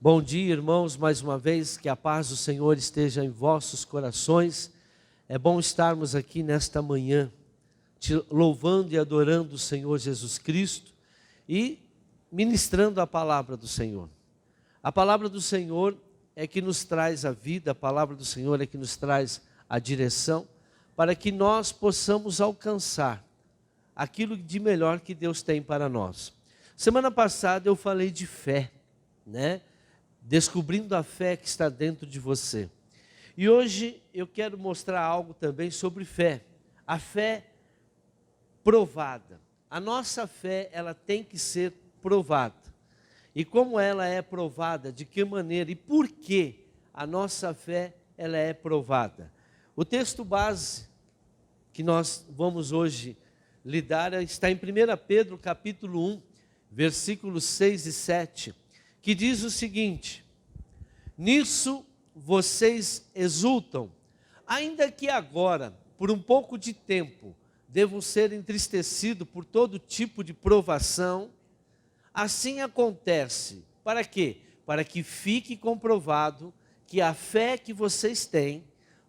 Bom dia, irmãos, mais uma vez, que a paz do Senhor esteja em vossos corações. É bom estarmos aqui nesta manhã, te louvando e adorando o Senhor Jesus Cristo e ministrando a palavra do Senhor. A palavra do Senhor é que nos traz a vida, a palavra do Senhor é que nos traz a direção, para que nós possamos alcançar aquilo de melhor que Deus tem para nós. Semana passada eu falei de fé, né? Descobrindo a fé que está dentro de você. E hoje eu quero mostrar algo também sobre fé. A fé provada. A nossa fé, ela tem que ser provada. E como ela é provada, de que maneira e por que a nossa fé ela é provada? O texto base que nós vamos hoje lidar está em 1 Pedro capítulo 1, versículos 6 e 7, que diz o seguinte: nisso vocês exultam, ainda que agora, por um pouco de tempo, devam ser entristecidos por todo tipo de provação. Assim acontece, para quê? Para que fique comprovado que a fé que vocês têm,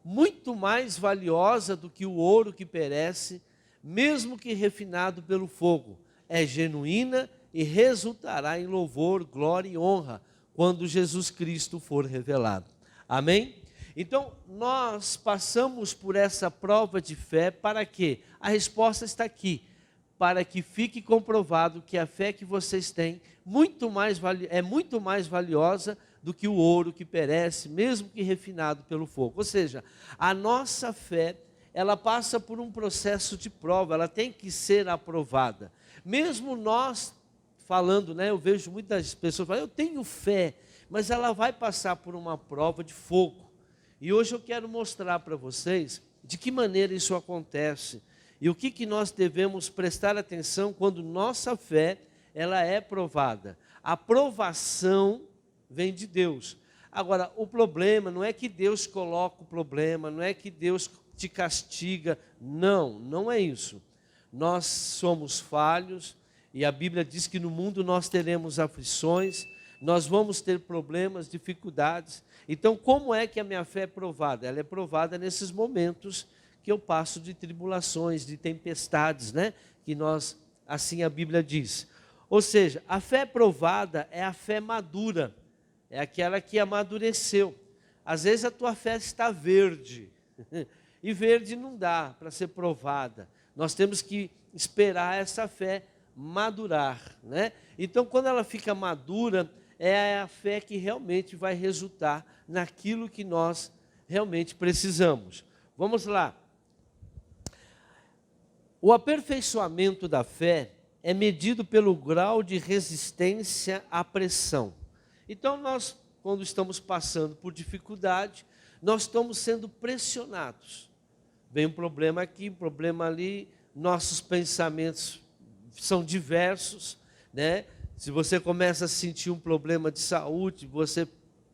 muito mais valiosa do que o ouro que perece, mesmo que refinado pelo fogo, é genuína e resultará em louvor, glória e honra, quando Jesus Cristo for revelado. Amém? Então, nós passamos por essa prova de fé para quê? A resposta está aqui. Para que fique comprovado que a fé que vocês têm é muito mais valiosa do que o ouro que perece, mesmo que refinado pelo fogo. Ou seja, a nossa fé, ela passa por um processo de prova, ela tem que ser aprovada. Mesmo nós falando, né, eu vejo muitas pessoas falando, eu tenho fé, mas ela vai passar por uma prova de fogo. E hoje eu quero mostrar para vocês de que maneira isso acontece e o que nós devemos prestar atenção quando nossa fé ela é provada. A provação vem de Deus. Agora, o problema não é que Deus coloca o problema, não é que Deus te castiga, não é isso. Nós somos falhos, e a Bíblia diz que no mundo nós teremos aflições, nós vamos ter problemas, dificuldades. Então, como é que a minha fé é provada? Ela é provada nesses momentos que eu passo de tribulações, de tempestades, né? Que nós, assim a Bíblia diz. Ou seja, a fé provada é a fé madura, é aquela que amadureceu. Às vezes a tua fé está verde, e verde não dá para ser provada. Nós temos que esperar essa fé madurar, né? Então, quando ela fica madura, é a fé que realmente vai resultar naquilo que nós realmente precisamos. Vamos lá. O aperfeiçoamento da fé é medido pelo grau de resistência à pressão. Então, nós, quando estamos passando por dificuldade, nós estamos sendo pressionados. Vem um problema aqui, um problema ali, nossos pensamentos são diversos, né? Se você começa a sentir um problema de saúde, você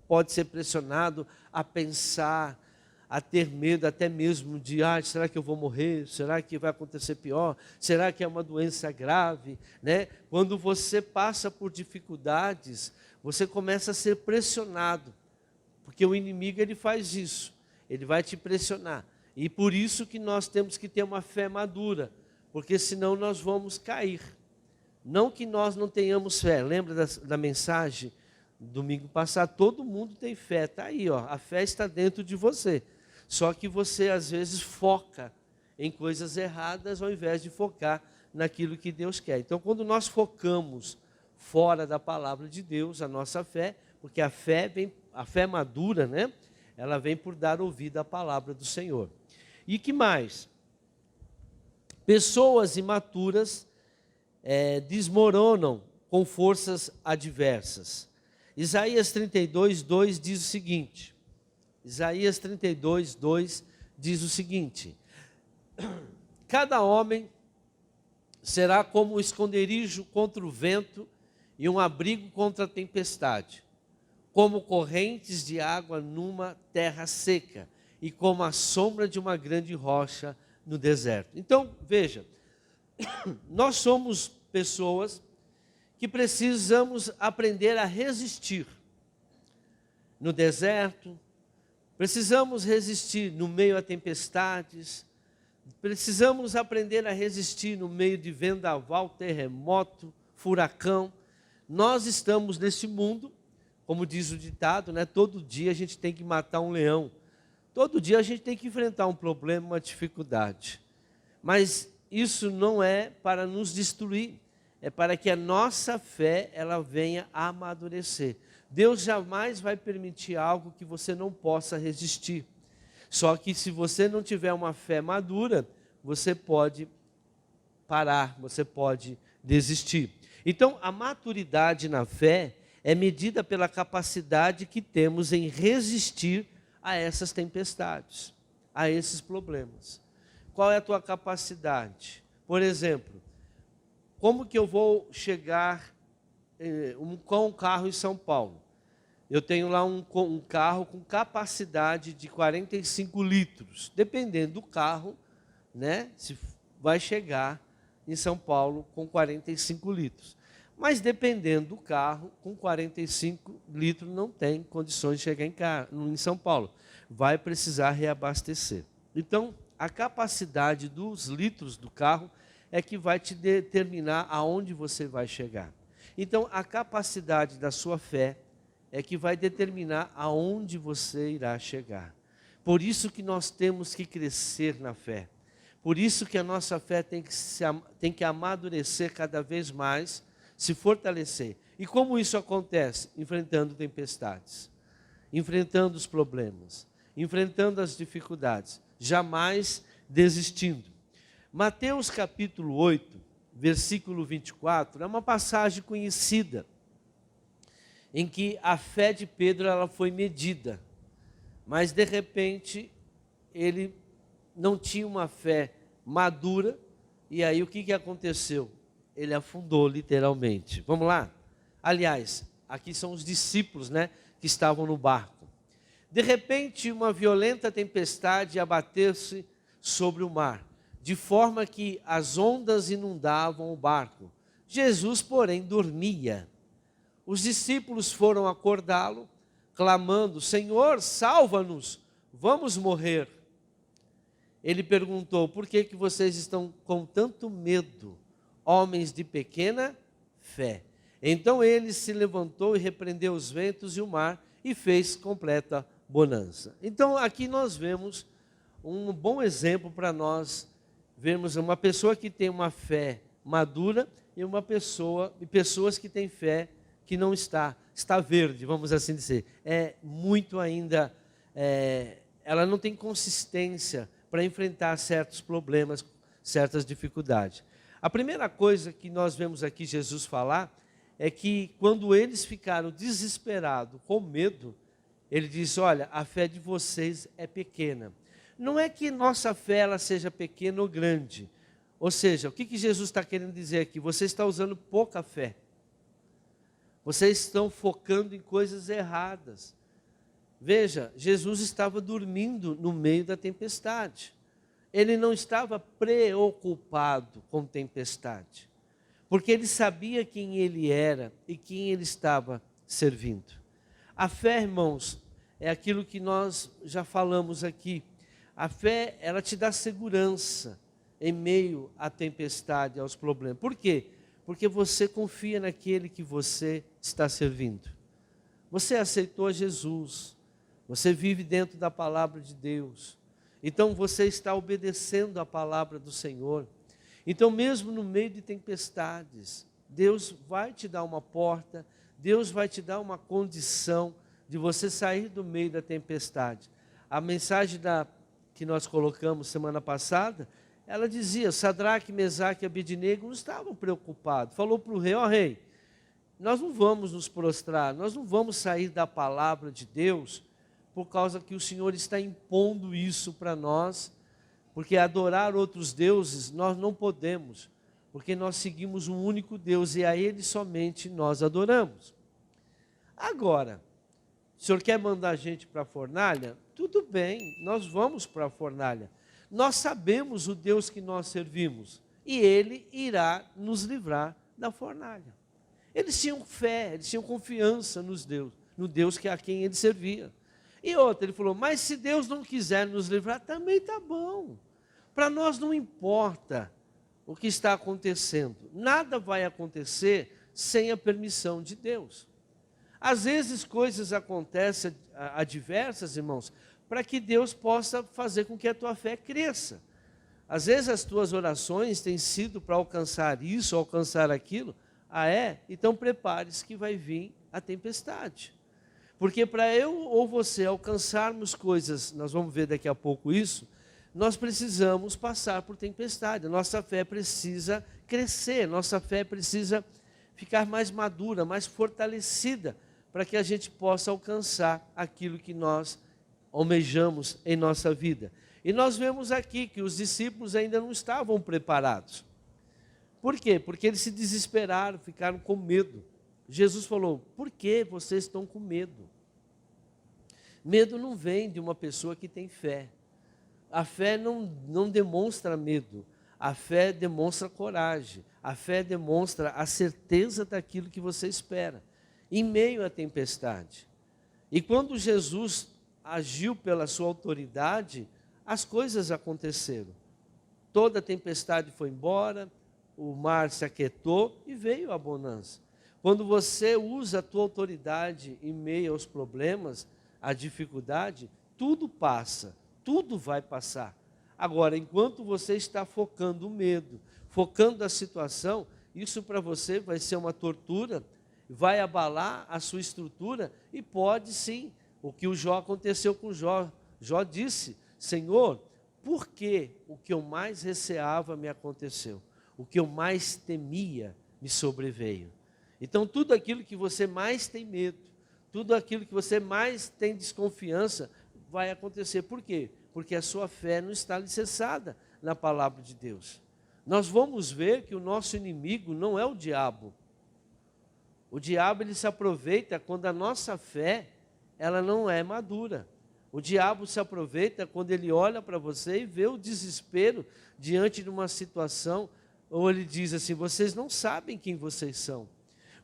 pode ser pressionado a pensar, a ter medo até mesmo de, será que eu vou morrer? Será que vai acontecer pior? Será que é uma doença grave? Né? Quando você passa por dificuldades, você começa a ser pressionado, porque o inimigo ele faz isso, ele vai te pressionar. E por isso que nós temos que ter uma fé madura, porque senão nós vamos cair. Não que nós não tenhamos fé. Lembra da mensagem domingo passado? Todo mundo tem fé, está aí, ó. A fé está dentro de você. Só que você às vezes foca em coisas erradas ao invés de focar naquilo que Deus quer. Então, quando nós focamos fora da palavra de Deus, a nossa fé, porque a fé madura, né? Ela vem por dar ouvido à palavra do Senhor. E que mais? Pessoas imaturas desmoronam com forças adversas. Isaías 32, 2 diz o seguinte, Isaías 32, 2 diz o seguinte: cada homem será como um esconderijo contra o vento e um abrigo contra a tempestade, como correntes de água numa terra seca e como a sombra de uma grande rocha no deserto. Então, veja, nós somos pessoas que precisamos aprender a resistir. no deserto, precisamos resistir no meio a tempestades, precisamos aprender a resistir no meio de vendaval, terremoto, furacão. Nós estamos nesse mundo, como diz o ditado, né? Todo dia a gente tem que matar um leão. Todo dia a gente tem que enfrentar um problema, uma dificuldade. Mas isso não é para nos destruir, é para que a nossa fé ela venha a amadurecer. Deus jamais vai permitir algo que você não possa resistir. Só que se você não tiver uma fé madura, você pode parar, você pode desistir. Então, a maturidade na fé é medida pela capacidade que temos em resistir a essas tempestades, a esses problemas. Qual é a tua capacidade? Por exemplo, como que eu vou chegar com um carro em São Paulo? Eu tenho lá um carro com capacidade de 45 litros. Dependendo do carro, né, se vai chegar em São Paulo com 45 litros. Mas dependendo do carro, com 45 litros não tem condições de chegar em São Paulo. Vai precisar reabastecer. Então, a capacidade dos litros do carro é que vai te determinar aonde você vai chegar. Então, a capacidade da sua fé é que vai determinar aonde você irá chegar. Por isso que nós temos que crescer na fé. Por isso que a nossa fé tem que amadurecer cada vez mais, se fortalecer. E como isso acontece? Enfrentando tempestades, enfrentando os problemas, enfrentando as dificuldades, jamais desistindo. Mateus capítulo 8, versículo 24, é uma passagem conhecida, em que a fé de Pedro ela foi medida, mas de repente ele não tinha uma fé madura, e aí o que aconteceu? Ele afundou literalmente. Vamos lá? Aliás, aqui são os discípulos, né, que estavam no barco. De repente, uma violenta tempestade abateu-se sobre o mar, de forma que as ondas inundavam o barco. Jesus, porém, dormia. Os discípulos foram acordá-lo, clamando: Senhor, salva-nos, vamos morrer. Ele perguntou: por que vocês estão com tanto medo, homens de pequena fé? Então ele se levantou e repreendeu os ventos e o mar e fez completa bonança. Então aqui nós vemos um bom exemplo para nós vermos uma pessoa que tem uma fé madura e pessoas que têm fé que não está verde, vamos assim dizer. É muito ainda, ela não tem consistência para enfrentar certos problemas, certas dificuldades. A primeira coisa que nós vemos aqui Jesus falar é que quando eles ficaram desesperados, com medo, ele diz: olha, a fé de vocês é pequena. Não é que nossa fé ela seja pequena ou grande. Ou seja, o que Jesus está querendo dizer aqui? Você está usando pouca fé. Vocês estão focando em coisas erradas. Veja, Jesus estava dormindo no meio da tempestade. Ele não estava preocupado com tempestade, porque ele sabia quem ele era e quem ele estava servindo. A fé, irmãos, é aquilo que nós já falamos aqui. A fé, ela te dá segurança em meio à tempestade, aos problemas. Por quê? Porque você confia naquele que você está servindo. Você aceitou Jesus, você vive dentro da palavra de Deus. Então você está obedecendo a palavra do Senhor. Então mesmo no meio de tempestades, Deus vai te dar uma porta, Deus vai te dar uma condição de você sair do meio da tempestade. A mensagem que nós colocamos semana passada, ela dizia: Sadraque, Mesaque e Abednego não estavam preocupados. Falou para o rei: ó rei, nós não vamos nos prostrar, nós não vamos sair da palavra de Deus, por causa que o Senhor está impondo isso para nós, porque adorar outros deuses nós não podemos, porque nós seguimos um único Deus e a Ele somente nós adoramos. Agora, o Senhor quer mandar a gente para a fornalha? Tudo bem, nós vamos para a fornalha. Nós sabemos o Deus que nós servimos e Ele irá nos livrar da fornalha. Eles tinham fé, eles tinham confiança no Deus a quem ele servia. E outra, ele falou, mas se Deus não quiser nos livrar, também está bom. Para nós não importa o que está acontecendo. Nada vai acontecer sem a permissão de Deus. Às vezes coisas acontecem adversas, irmãos, para que Deus possa fazer com que a tua fé cresça. Às vezes as tuas orações têm sido para alcançar isso, alcançar aquilo. Ah, é? Então prepare-se que vai vir a tempestade. Porque para eu ou você alcançarmos coisas, nós vamos ver daqui a pouco isso, nós precisamos passar por tempestade. Nossa fé precisa crescer, nossa fé precisa ficar mais madura, mais fortalecida, para que a gente possa alcançar aquilo que nós almejamos em nossa vida. E nós vemos aqui que os discípulos ainda não estavam preparados. Por quê? Porque eles se desesperaram, ficaram com medo. Jesus falou, por que vocês estão com medo? Medo não vem de uma pessoa que tem fé. A fé não demonstra medo. A fé demonstra coragem. A fé demonstra a certeza daquilo que você espera, em meio à tempestade. E quando Jesus agiu pela sua autoridade, as coisas aconteceram. Toda a tempestade foi embora, o mar se aquietou e veio a bonança. Quando você usa a tua autoridade em meio aos problemas, à dificuldade, tudo passa, tudo vai passar. Agora, enquanto você está focando o medo, focando a situação, isso para você vai ser uma tortura, vai abalar a sua estrutura e pode sim, o que o Jó aconteceu com Jó. Jó disse, Senhor, por que o que eu mais receava me aconteceu? O que eu mais temia me sobreveio. Então tudo aquilo que você mais tem medo, tudo aquilo que você mais tem desconfiança, vai acontecer. Por quê? Porque a sua fé não está alicerçada na palavra de Deus. Nós vamos ver que o nosso inimigo não é o diabo. O diabo ele se aproveita quando a nossa fé ela não é madura. O diabo se aproveita quando ele olha para você e vê o desespero diante de uma situação, ou ele diz assim, vocês não sabem quem vocês são.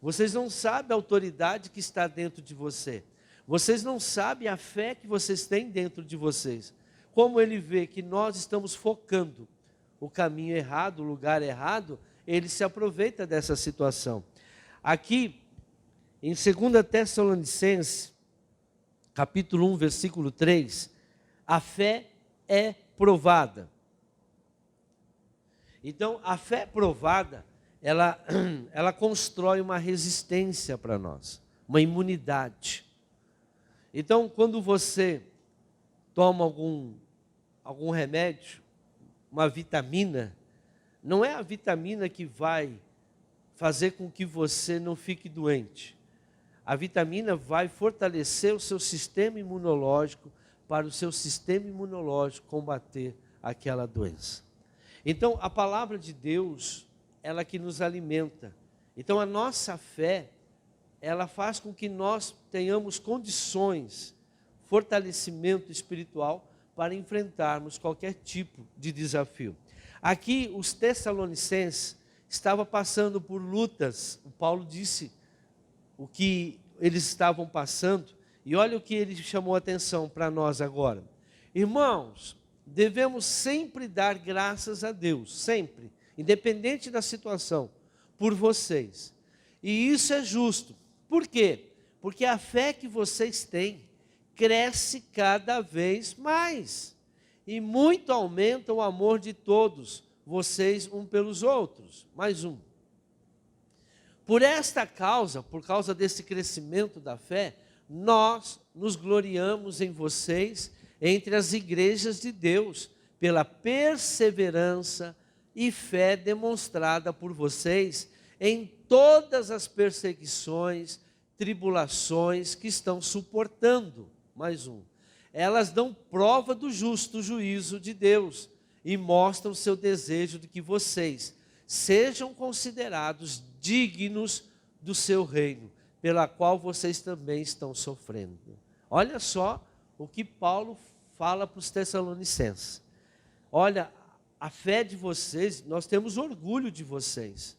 Vocês não sabem a autoridade que está dentro de você. Vocês não sabem a fé que vocês têm dentro de vocês. Como ele vê que nós estamos focando o caminho errado, o lugar errado, ele se aproveita dessa situação. Aqui, em 2 Tessalonicenses, capítulo 1, versículo 3, a fé é provada. Então, a fé provada, ela constrói uma resistência para nós, uma imunidade. Então, quando você toma algum remédio, uma vitamina, não é a vitamina que vai fazer com que você não fique doente. A vitamina vai fortalecer o seu sistema imunológico para o seu sistema imunológico combater aquela doença. Então, a palavra de Deus, ela que nos alimenta. Então, a nossa fé, ela faz com que nós tenhamos condições, fortalecimento espiritual para enfrentarmos qualquer tipo de desafio. Aqui, os tessalonicenses estavam passando por lutas. O Paulo disse o que eles estavam passando, e olha o que ele chamou a atenção para nós agora. Irmãos, devemos sempre dar graças a Deus, sempre, independente da situação, por vocês. E isso é justo. Por quê? Porque a fé que vocês têm cresce cada vez mais. E muito aumenta o amor de todos, vocês um pelos outros. Mais um. Por esta causa, por causa desse crescimento da fé, nós nos gloriamos em vocês, entre as igrejas de Deus, pela perseverança e fé demonstrada por vocês em todas as perseguições, tribulações que estão suportando. Mais um. Elas dão prova do justo juízo de Deus e mostram seu desejo de que vocês sejam considerados dignos do seu reino, pela qual vocês também estão sofrendo. Olha só o que Paulo fala para os tessalonicenses. Olha, a fé de vocês, nós temos orgulho de vocês,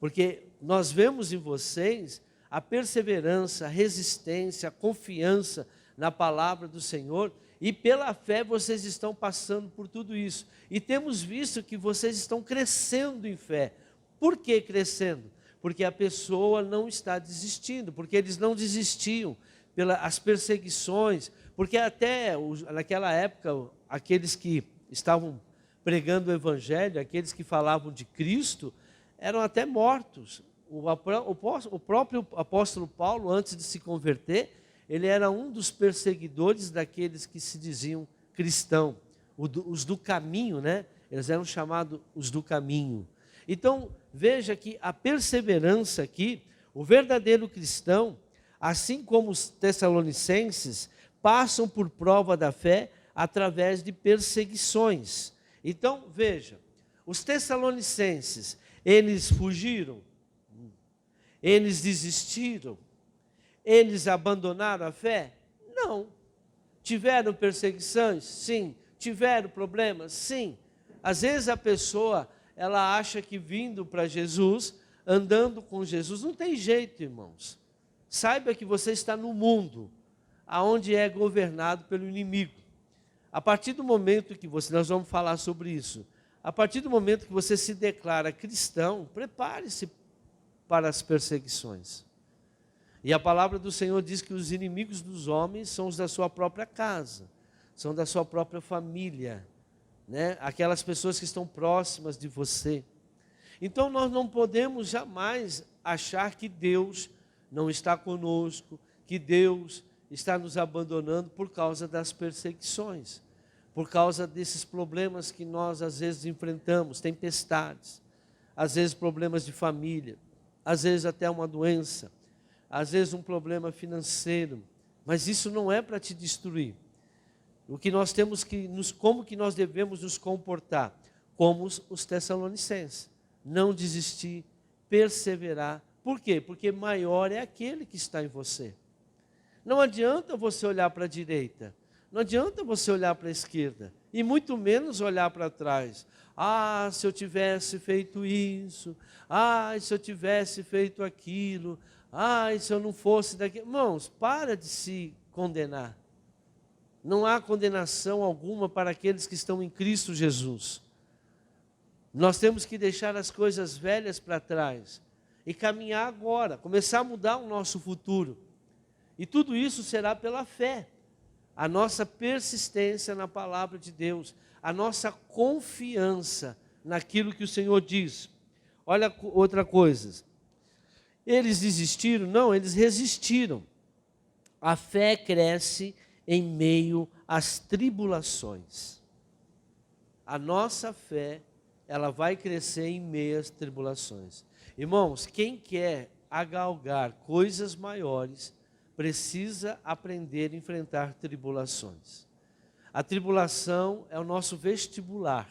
porque nós vemos em vocês a perseverança, a resistência, a confiança na palavra do Senhor, e pela fé vocês estão passando por tudo isso. E temos visto que vocês estão crescendo em fé. Por que crescendo? Porque a pessoa não está desistindo, porque eles não desistiam pelas perseguições, porque até naquela época, aqueles que estavam pregando o Evangelho, aqueles que falavam de Cristo, eram até mortos. O próprio apóstolo Paulo, antes de se converter, ele era um dos perseguidores daqueles que se diziam cristãos, os do caminho, né? Eles eram chamados os do caminho. Então, veja que a perseverança aqui, o verdadeiro cristão, assim como os tessalonicenses, passam por prova da fé através de perseguições. Então, veja, os tessalonicenses, eles fugiram, eles desistiram, eles abandonaram a fé? Não. Tiveram perseguições? Sim. Tiveram problemas? Sim. Às vezes a pessoa, ela acha que vindo para Jesus, andando com Jesus, não tem jeito, irmãos. Saiba que você está no mundo, aonde é governado pelo inimigo. A partir do momento que nós vamos falar sobre isso, a partir do momento que você se declara cristão, prepare-se para as perseguições. E a palavra do Senhor diz que os inimigos dos homens são os da sua própria casa, são da sua própria família, né? Aquelas pessoas que estão próximas de você. Então nós não podemos jamais achar que Deus não está conosco, que Deus está nos abandonando por causa das perseguições, por causa desses problemas que nós às vezes enfrentamos, tempestades, às vezes problemas de família, às vezes até uma doença, às vezes um problema financeiro, mas isso não é para te destruir. O que nós temos que, como que nós devemos nos comportar? Como os tessalonicenses, não desistir, perseverar. Por quê? Porque maior é aquele que está em você. Não adianta você olhar para a direita, não adianta você olhar para a esquerda, e muito menos olhar para trás. Ah, se eu tivesse feito isso, ah, se eu tivesse feito aquilo, ah, se eu não fosse daqui. Irmãos, para de se condenar. Não há condenação alguma para aqueles que estão em Cristo Jesus. Nós temos que deixar as coisas velhas para trás e caminhar agora, começar a mudar o nosso futuro. E tudo isso será pela fé, a nossa persistência na palavra de Deus, a nossa confiança naquilo que o Senhor diz. Olha outra coisa, eles desistiram? Não, eles resistiram. A fé cresce em meio às tribulações. A nossa fé, ela vai crescer em meio às tribulações. Irmãos, quem quer agalgar coisas maiores, precisa aprender a enfrentar tribulações. A tribulação é o nosso vestibular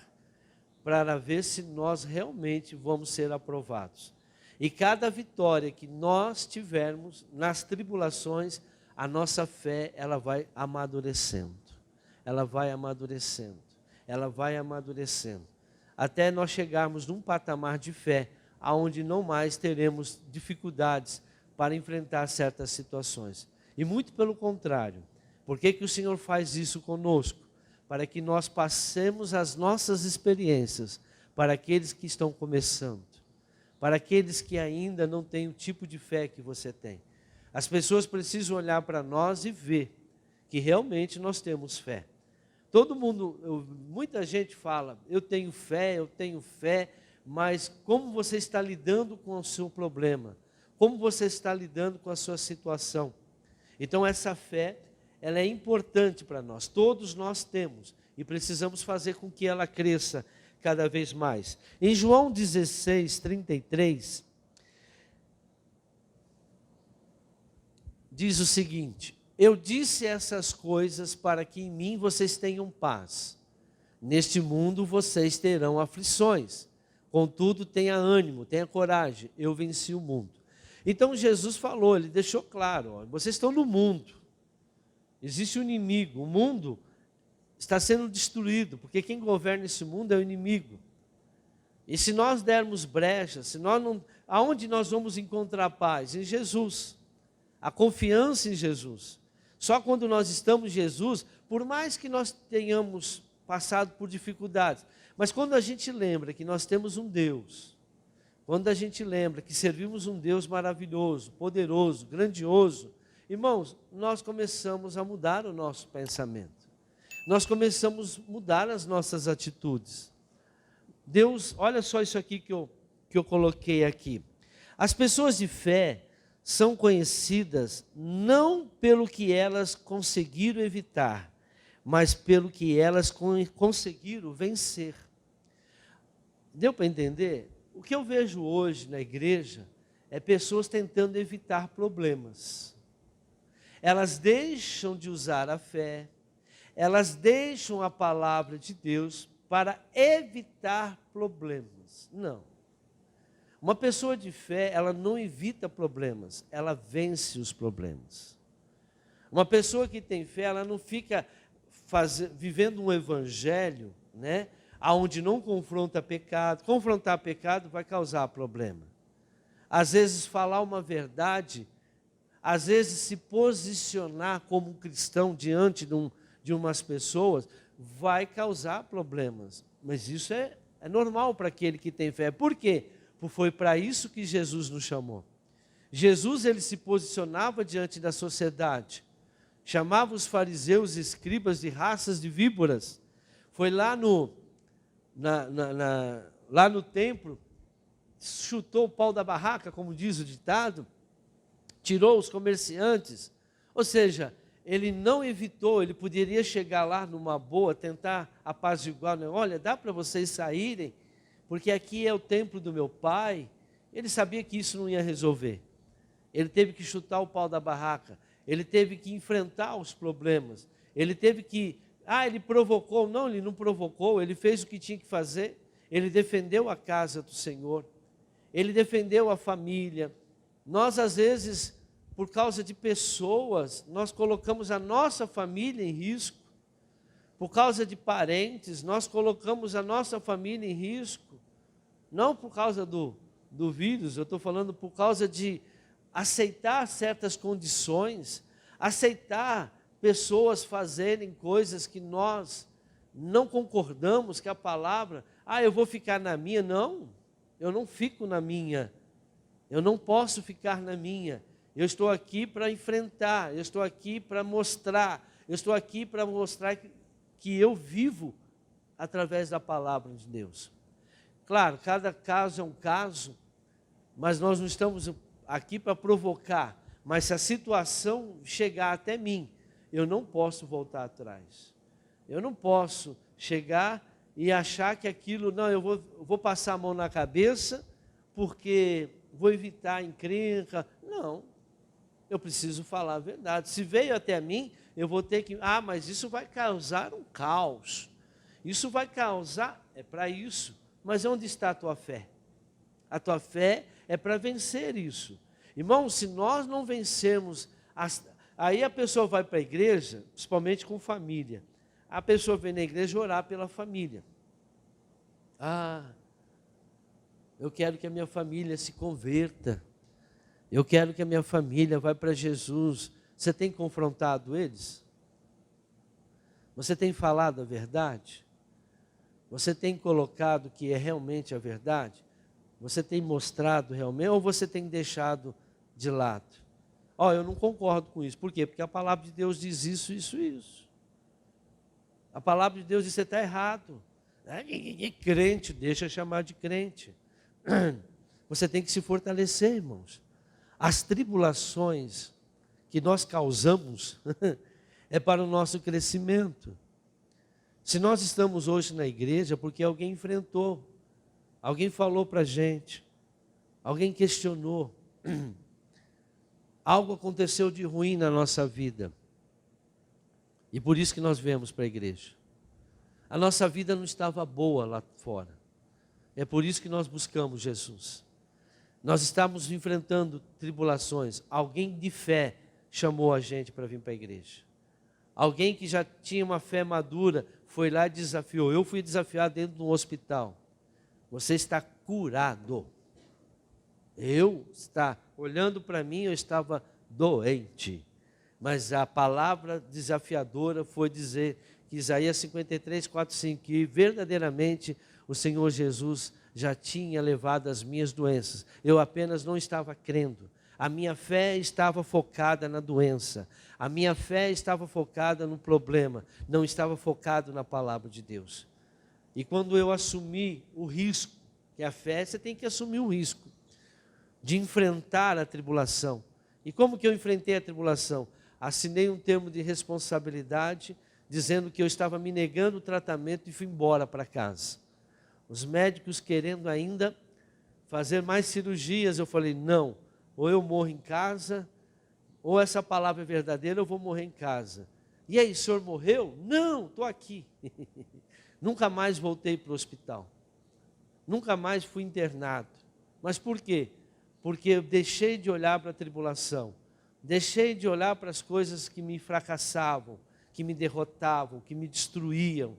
para ver se nós realmente vamos ser aprovados. E cada vitória que nós tivermos nas tribulações, a nossa fé, ela vai amadurecendo. Ela vai amadurecendo. Ela vai amadurecendo. Até nós chegarmos num patamar de fé, aonde não mais teremos dificuldades para enfrentar certas situações. E muito pelo contrário. Por que que o Senhor faz isso conosco? Para que nós passemos as nossas experiências para aqueles que estão começando, para aqueles que ainda não têm o tipo de fé que você tem. As pessoas precisam olhar para nós e ver que realmente nós temos fé. Todo mundo, muita gente fala, eu tenho fé, mas como você está lidando com o seu problema? Como você está lidando com a sua situação? Então essa fé, ela é importante para nós, todos nós temos, e precisamos fazer com que ela cresça cada vez mais. Em João 16, 33, diz o seguinte: eu disse essas coisas para que em mim vocês tenham paz. Neste mundo vocês terão aflições. Contudo, tenha ânimo, tenha coragem, eu venci o mundo. Então Jesus falou, ele deixou claro, ó, vocês estão no mundo. Existe um inimigo, o mundo está sendo destruído, porque quem governa esse mundo é o inimigo. E se nós dermos brecha, se nós não, aonde nós vamos encontrar paz? Em Jesus. A confiança em Jesus. Só quando nós estamos em Jesus, por mais que nós tenhamos passado por dificuldades, mas quando a gente lembra que nós temos um Deus, quando a gente lembra que servimos um Deus maravilhoso, poderoso, grandioso, irmãos, nós começamos a mudar o nosso pensamento. Nós começamos a mudar as nossas atitudes. Deus, olha só isso aqui que eu coloquei aqui. As pessoas de fé são conhecidas não pelo que elas conseguiram evitar, mas pelo que elas conseguiram vencer. Deu para entender? O que eu vejo hoje na igreja é pessoas tentando evitar problemas. Elas deixam de usar a fé, elas deixam a palavra de Deus para evitar problemas. Não. Uma pessoa de fé, ela não evita problemas, ela vence os problemas. Uma pessoa que tem fé, ela não fica vivendo um evangelho, né, onde não confronta pecado. Confrontar pecado vai causar problema. Às vezes falar uma verdade, às vezes se posicionar como um cristão diante de umas pessoas, vai causar problemas. Mas isso é normal para aquele que tem fé. Por quê? Porque foi para isso que Jesus nos chamou. Jesus, ele se posicionava diante da sociedade, chamava os fariseus e escribas de raças de víboras. Foi lá no templo, chutou o pau da barraca, como diz o ditado, tirou os comerciantes. Ou seja, ele não evitou, ele poderia chegar lá numa boa, tentar apaziguar, olha, dá para vocês saírem, porque aqui é o templo do meu pai. Ele sabia que isso não ia resolver. Ele teve que chutar o pau da barraca, ele teve que enfrentar os problemas, ele teve que, ele provocou. Não, ele não provocou, ele fez o que tinha que fazer, ele defendeu a casa do Senhor, ele defendeu a família. Nós, às vezes, por causa de pessoas, nós colocamos a nossa família em risco. Por causa de parentes, nós colocamos a nossa família em risco. Não por causa do vírus, eu estou falando por causa de aceitar certas condições, aceitar pessoas fazerem coisas que nós não concordamos, que a palavra, eu vou ficar na minha. Não, eu não fico na minha, eu não posso ficar na minha. Eu estou aqui para enfrentar, eu estou aqui para mostrar, que eu vivo através da palavra de Deus. Claro, cada caso é um caso, mas nós não estamos aqui para provocar. Mas se a situação chegar até mim, eu não posso voltar atrás. Eu não posso chegar e achar que aquilo, não, eu vou passar a mão na cabeça, porque vou evitar encrenca. Não. Eu preciso falar a verdade. Se veio até mim, eu vou ter que... mas isso vai causar um caos. Isso vai causar... É para isso. Mas onde está a tua fé? A tua fé é para vencer isso. Irmão, se nós não vencermos... Aí a pessoa vai para a igreja, principalmente com família. A pessoa vem na igreja orar pela família. Eu quero que a minha família se converta. Eu quero que a minha família vá para Jesus. Você tem confrontado eles? Você tem falado a verdade? Você tem colocado que é realmente a verdade? Você tem mostrado realmente ou você tem deixado de lado? Eu não concordo com isso. Por quê? Porque a palavra de Deus diz isso, isso e isso. A palavra de Deus diz que você está errado. Crente, deixa chamar de crente. Você tem que se fortalecer, irmãos. As tribulações que nós causamos é para o nosso crescimento. Se nós estamos hoje na igreja, porque alguém enfrentou, alguém falou para a gente, alguém questionou, algo aconteceu de ruim na nossa vida. E por isso que nós viemos para a igreja. A nossa vida não estava boa lá fora. É por isso que nós buscamos Jesus. Nós estamos enfrentando tribulações. Alguém de fé chamou a gente para vir para a igreja. Alguém que já tinha uma fé madura foi lá e desafiou. Eu fui desafiado dentro de um hospital. Você está curado. Eu está olhando para mim, eu estava doente. Mas a palavra desafiadora foi dizer que Isaías 53, 4, 5, que verdadeiramente o Senhor Jesus já tinha levado as minhas doenças. Eu apenas não estava crendo. A minha fé estava focada na doença. A minha fé estava focada no problema. Não estava focado na palavra de Deus. E quando eu assumi o risco, que a fé, você tem que assumir o risco de enfrentar a tribulação. E como que eu enfrentei a tribulação? Assinei um termo de responsabilidade, dizendo que eu estava me negando o tratamento e fui embora para casa. Os médicos querendo ainda fazer mais cirurgias, eu falei, não, ou eu morro em casa, ou essa palavra é verdadeira, eu vou morrer em casa. E aí, o senhor morreu? Não, estou aqui. Nunca mais voltei para o hospital. Nunca mais fui internado. Mas por quê? Porque eu deixei de olhar para a tribulação. Deixei de olhar para as coisas que me fracassavam, que me derrotavam, que me destruíam,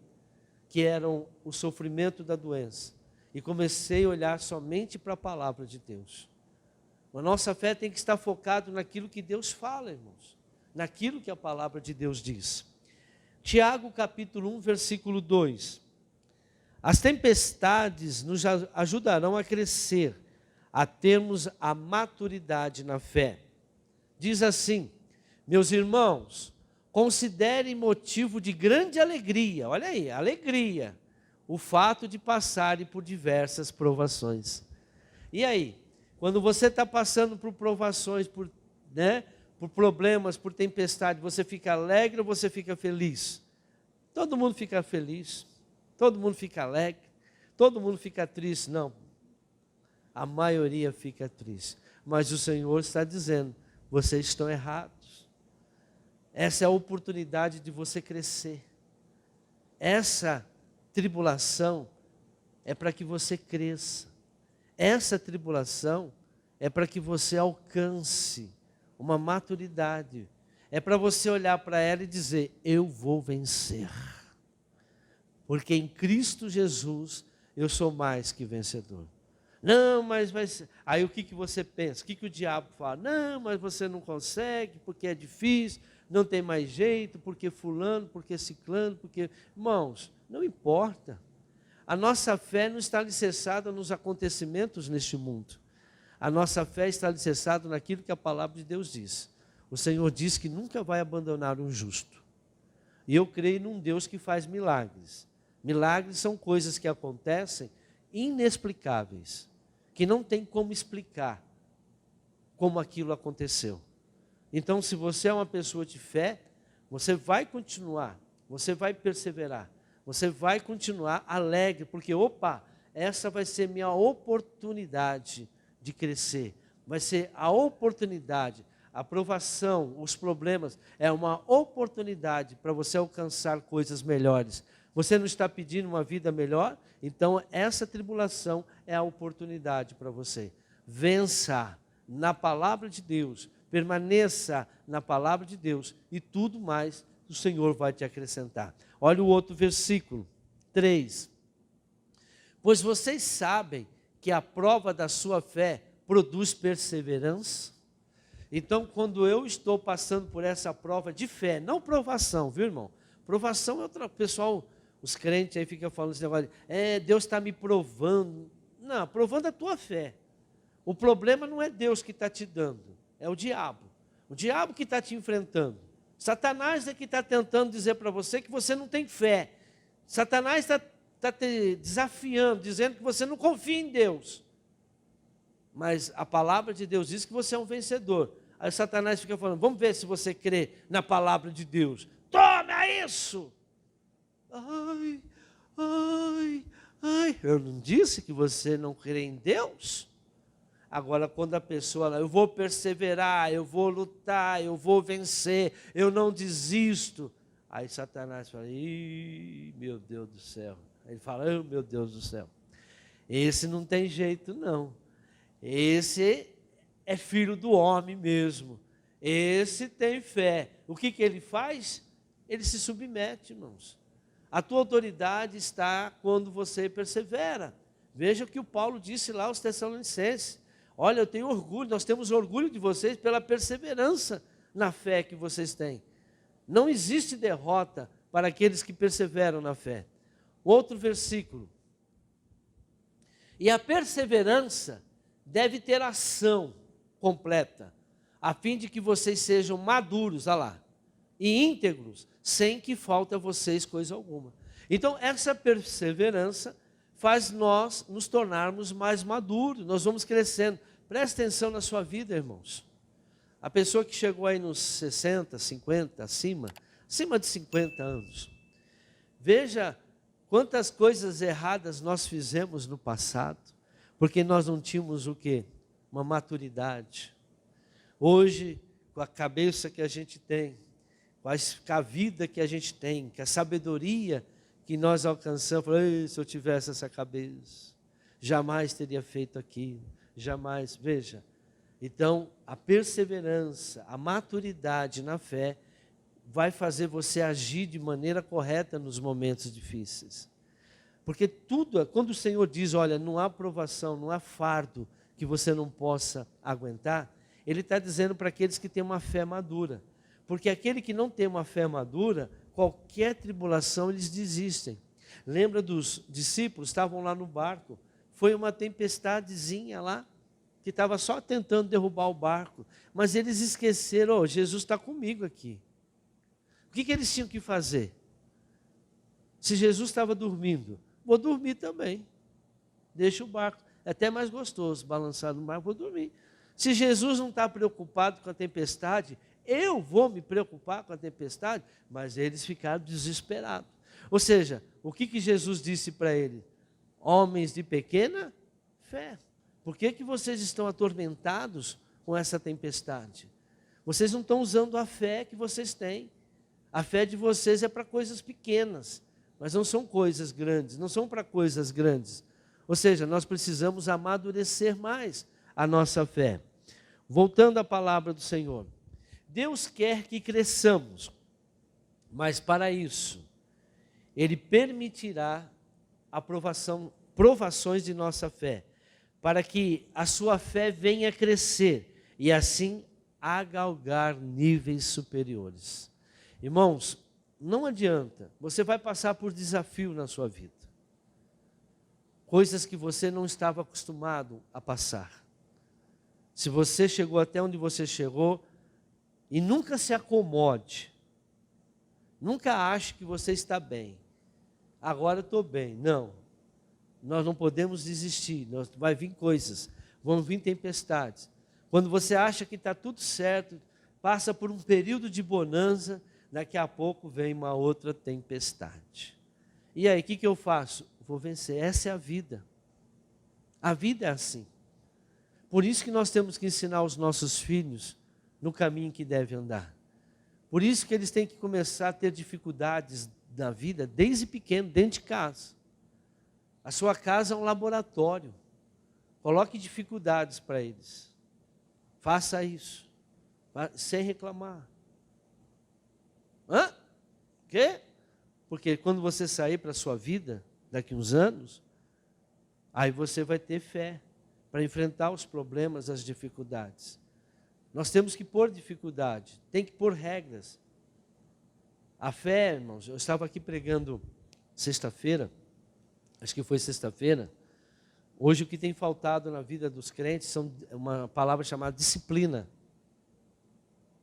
que eram o sofrimento da doença. E comecei a olhar somente para a palavra de Deus. A nossa fé tem que estar focada naquilo que Deus fala, irmãos. Naquilo que a palavra de Deus diz. Tiago capítulo 1, versículo 2. As tempestades nos ajudarão a crescer, a termos a maturidade na fé. Diz assim, meus irmãos, considerem motivo de grande alegria, olha aí, alegria, o fato de passarem por diversas provações. E aí, quando você está passando por provações, por problemas, por tempestade, você fica alegre ou você fica feliz? Todo mundo fica feliz, todo mundo fica alegre, todo mundo fica triste, não. A maioria fica triste, mas o Senhor está dizendo, vocês estão errados. Essa é a oportunidade de você crescer. Essa tribulação é para que você cresça. Essa tribulação é para que você alcance uma maturidade. É para você olhar para ela e dizer, eu vou vencer. Porque em Cristo Jesus eu sou mais que vencedor. Não, mas vai ser. Aí o que você pensa? O que o diabo fala? Não, mas você não consegue, porque é difícil, não tem mais jeito, porque fulano, porque ciclano, porque... Irmãos, não importa. A nossa fé não está alicerçada nos acontecimentos neste mundo. A nossa fé está alicerçada naquilo que a palavra de Deus diz. O Senhor diz que nunca vai abandonar um justo. E eu creio num Deus que faz milagres. Milagres são coisas que acontecem inexplicáveis, que não tem como explicar como aquilo aconteceu. Então, se você é uma pessoa de fé, você vai continuar, você vai perseverar, você vai continuar alegre, porque, essa vai ser minha oportunidade de crescer, vai ser a oportunidade, a provação, os problemas, é uma oportunidade para você alcançar coisas melhores. Você não está pedindo uma vida melhor? Então essa tribulação é a oportunidade para você. Vença na palavra de Deus, permaneça na palavra de Deus e tudo mais o Senhor vai te acrescentar. Olha o outro versículo, 3. Pois vocês sabem que a prova da sua fé produz perseverança. Então, quando eu estou passando por essa prova de fé, não provação, viu, irmão? Provação é outra, pessoal, os crentes aí ficam falando esse negócio, Deus está me provando. Não, provando a tua fé. O problema não é Deus que está te dando, é o diabo. O diabo que está te enfrentando. Satanás é que está tentando dizer para você que você não tem fé. Satanás está te desafiando, dizendo que você não confia em Deus. Mas a palavra de Deus diz que você é um vencedor. Aí Satanás fica falando, vamos ver se você crê na palavra de Deus. Toma isso! Ai, ai, ai. Eu não disse que você não crê em Deus? Agora, quando a pessoa, eu vou perseverar, eu vou lutar, eu vou vencer, eu não desisto. Aí Satanás fala, ih, meu Deus do céu. Ele fala, oh, meu Deus do céu. Esse não tem jeito, não. Esse é filho do homem mesmo. Esse tem fé. O que ele faz? Ele se submete, irmãos. A tua autoridade está quando você persevera. Veja o que o Paulo disse lá aos Tessalonicenses. Olha, eu tenho orgulho, nós temos orgulho de vocês pela perseverança na fé que vocês têm. Não existe derrota para aqueles que perseveram na fé. Outro versículo. E a perseverança deve ter ação completa, a fim de que vocês sejam maduros, olha lá, e íntegros, sem que falte a vocês coisa alguma. Então, essa perseverança faz nós nos tornarmos mais maduros, nós vamos crescendo. Presta atenção na sua vida, irmãos. A pessoa que chegou aí nos 60, 50, acima de 50 anos, veja quantas coisas erradas nós fizemos no passado, porque nós não tínhamos o quê? Uma maturidade. Hoje, com a cabeça que a gente tem, com a vida que a gente tem, com a sabedoria que nós alcançamos, se eu tivesse essa cabeça, jamais teria feito aquilo, jamais, veja. Então, a perseverança, a maturidade na fé, vai fazer você agir de maneira correta nos momentos difíceis. Porque tudo, quando o Senhor diz, olha, não há provação, não há fardo que você não possa aguentar, Ele está dizendo para aqueles que têm uma fé madura. Porque aquele que não tem uma fé madura, qualquer tribulação eles desistem. Lembra dos discípulos, estavam lá no barco, foi uma tempestadezinha lá, que estava só tentando derrubar o barco, mas eles esqueceram, Jesus está comigo aqui. O que eles tinham que fazer? Se Jesus estava dormindo, vou dormir também, deixa o barco, é até mais gostoso balançar no mar, vou dormir. Se Jesus não está preocupado com a tempestade, eu vou me preocupar com a tempestade, mas eles ficaram desesperados. Ou seja, o que Jesus disse para eles? Homens de pequena fé. Por que vocês estão atormentados com essa tempestade? Vocês não estão usando a fé que vocês têm. A fé de vocês é para coisas pequenas, mas não são coisas grandes, não são para coisas grandes. Ou seja, nós precisamos amadurecer mais a nossa fé. Voltando à palavra do Senhor. Deus quer que cresçamos, mas para isso, Ele permitirá provações de nossa fé, para que a sua fé venha crescer e assim a galgar níveis superiores. Irmãos, não adianta, você vai passar por desafio na sua vida. Coisas que você não estava acostumado a passar. Se você chegou até onde você chegou, e nunca se acomode, nunca ache que você está bem. Agora eu estou bem. Não, nós não podemos desistir, vai vir coisas, vão vir tempestades. Quando você acha que está tudo certo, passa por um período de bonança, daqui a pouco vem uma outra tempestade. E aí, o que eu faço? Vou vencer, essa é a vida. A vida é assim. Por isso que nós temos que ensinar os nossos filhos no caminho que deve andar. Por isso que eles têm que começar a ter dificuldades na vida desde pequeno, dentro de casa. A sua casa é um laboratório. Coloque dificuldades para eles. Faça isso, sem reclamar. Hã? Quê? Porque quando você sair para a sua vida, daqui uns anos, aí você vai ter fé para enfrentar os problemas, as dificuldades. Nós temos que pôr dificuldade, tem que pôr regras. A fé, irmãos, eu estava aqui pregando sexta-feira, acho que foi sexta-feira. Hoje o que tem faltado na vida dos crentes são uma palavra chamada disciplina.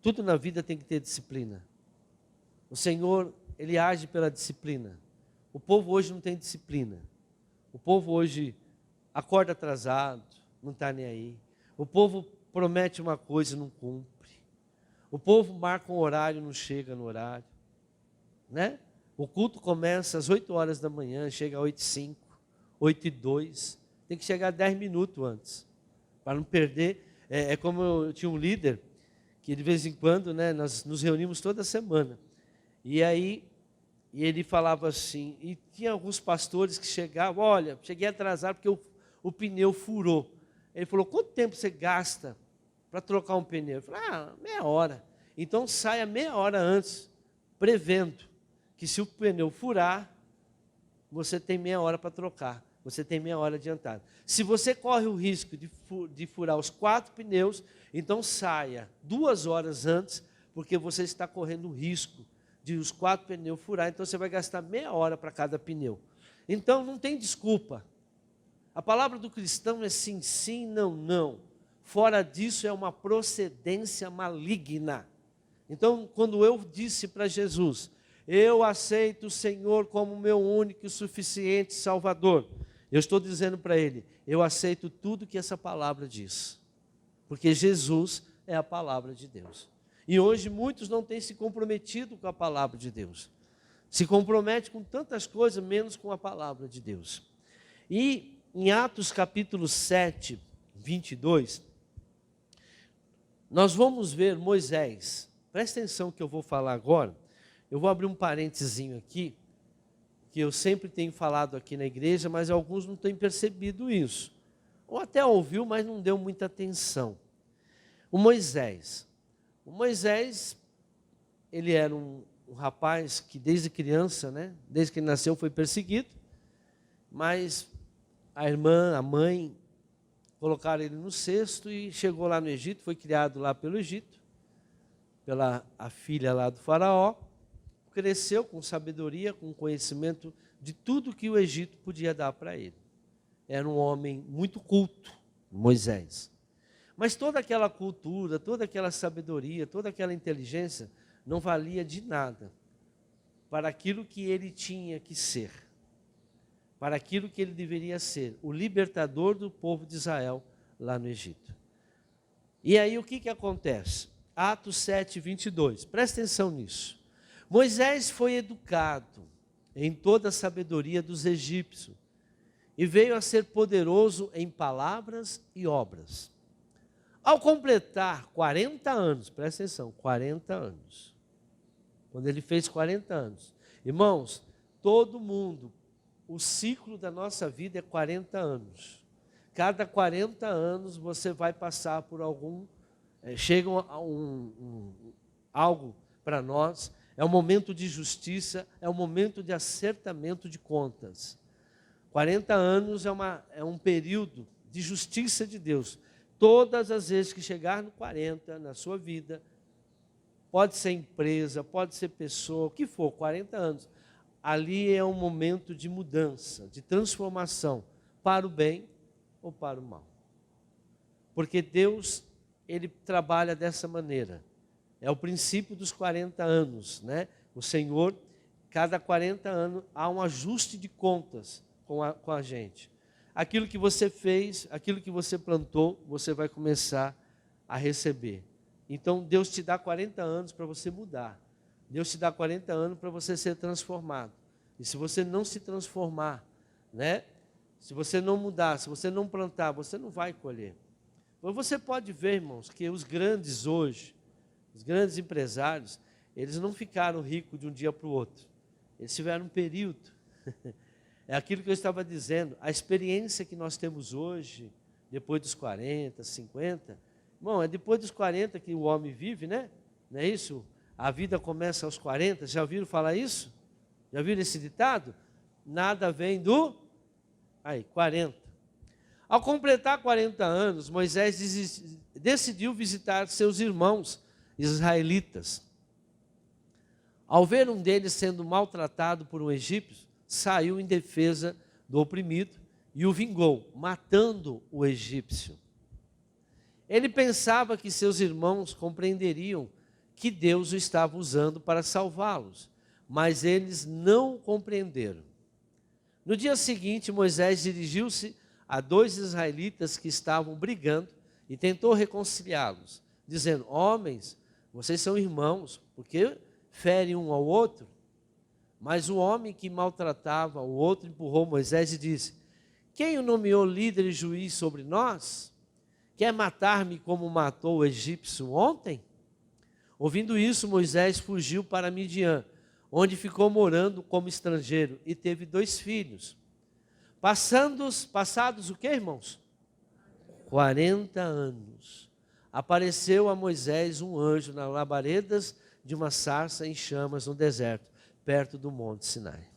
Tudo na vida tem que ter disciplina. O Senhor, Ele age pela disciplina. O povo hoje não tem disciplina. O povo hoje acorda atrasado, não está nem aí. O povo promete uma coisa e não cumpre. O povo marca um horário e não chega no horário. Né? O culto começa às 8 horas da manhã, chega às 8h05, 8h02. Tem que chegar 10 minutos antes, para não perder. É como eu tinha um líder, que de vez em quando, né, nós nos reunimos toda semana. E aí, ele falava assim, e tinha alguns pastores que chegavam, olha, cheguei atrasado porque o pneu furou. Ele falou, quanto tempo você gasta para trocar um pneu? Eu falei, meia hora. Então saia meia hora antes, prevendo que se o pneu furar, você tem meia hora para trocar. você tem meia hora adiantado. Se você corre o risco de furar os 4 pneus, então saia 2 horas antes, porque você está correndo o risco de os 4 pneus furar, então você vai gastar meia hora para cada pneu. Então não tem desculpa. A palavra do cristão é sim, sim, não, não. Fora disso é uma procedência maligna. Então, quando eu disse para Jesus, eu aceito o Senhor como meu único e suficiente Salvador, eu estou dizendo para ele, eu aceito tudo que essa palavra diz. Porque Jesus é a palavra de Deus. E hoje muitos não têm se comprometido com a palavra de Deus. Se compromete com tantas coisas, menos com a palavra de Deus. E em Atos capítulo 7, 22, nós vamos ver Moisés. Presta atenção que eu vou falar agora. Eu vou abrir um parentezinho aqui, que eu sempre tenho falado aqui na igreja, mas alguns não têm percebido isso. Ou até ouviu, mas não deu muita atenção. O Moisés, ele era um rapaz que desde criança, né, desde que ele nasceu foi perseguido, mas a irmã, a mãe, colocaram ele no cesto e chegou lá no Egito, foi criado lá pelo Egito, pela a filha lá do faraó, cresceu com sabedoria, com conhecimento de tudo que o Egito podia dar para ele. Era um homem muito culto, Moisés. Mas toda aquela cultura, toda aquela sabedoria, toda aquela inteligência não valia de nada para aquilo que ele tinha que ser, para aquilo que ele deveria ser, o libertador do povo de Israel lá no Egito. E aí o que acontece? Atos 7, 22, presta atenção nisso. Moisés foi educado em toda a sabedoria dos egípcios e veio a ser poderoso em palavras e obras. Ao completar 40 anos, presta atenção, 40 anos, quando ele fez 40 anos, irmãos, todo mundo, o ciclo da nossa vida é 40 anos. Cada 40 anos você vai passar por algum, chega algo para nós, é um momento de justiça, é um momento de acertamento de contas. 40 anos é um período de justiça de Deus. Todas as vezes que chegar no 40 na sua vida, pode ser empresa, pode ser pessoa, o que for, 40 anos, ali é um momento de mudança, de transformação, para o bem ou para o mal. Porque Deus, Ele trabalha dessa maneira. É o princípio dos 40 anos, né? O Senhor, cada 40 anos, há um ajuste de contas com a gente. Aquilo que você fez, aquilo que você plantou, você vai começar a receber. Então, Deus te dá 40 anos para você mudar. Deus te dá 40 anos para você ser transformado. E se você não se transformar, né? Se você não mudar, se você não plantar, você não vai colher. Mas você pode ver, irmãos, que os grandes hoje, os grandes empresários, eles não ficaram ricos de um dia para o outro. Eles tiveram um período. É aquilo que eu estava dizendo, a experiência que nós temos hoje, depois dos 40, 50, irmão, é depois dos 40 que o homem vive, né? Não é isso? A vida começa aos 40, já ouviram falar isso? Já viram esse ditado? Nada vem do... Aí, 40. Ao completar 40 anos, Moisés decidiu visitar seus irmãos israelitas. Ao ver um deles sendo maltratado por um egípcio, saiu em defesa do oprimido e o vingou, matando o egípcio. Ele pensava que seus irmãos compreenderiam que Deus o estava usando para salvá-los, mas eles não compreenderam. No dia seguinte, Moisés dirigiu-se a 2 israelitas que estavam brigando e tentou reconciliá-los, dizendo: homens, vocês são irmãos, porque ferem um ao outro? Mas o homem que maltratava o outro empurrou Moisés e disse: quem o nomeou líder e juiz sobre nós? Quer matar-me como matou o egípcio ontem? Ouvindo isso, Moisés fugiu para Midian, onde ficou morando como estrangeiro e teve 2 filhos. Passados o que, irmãos? 40 anos. Apareceu a Moisés um anjo nas labaredas de uma sarça em chamas no deserto, perto do Monte Sinai.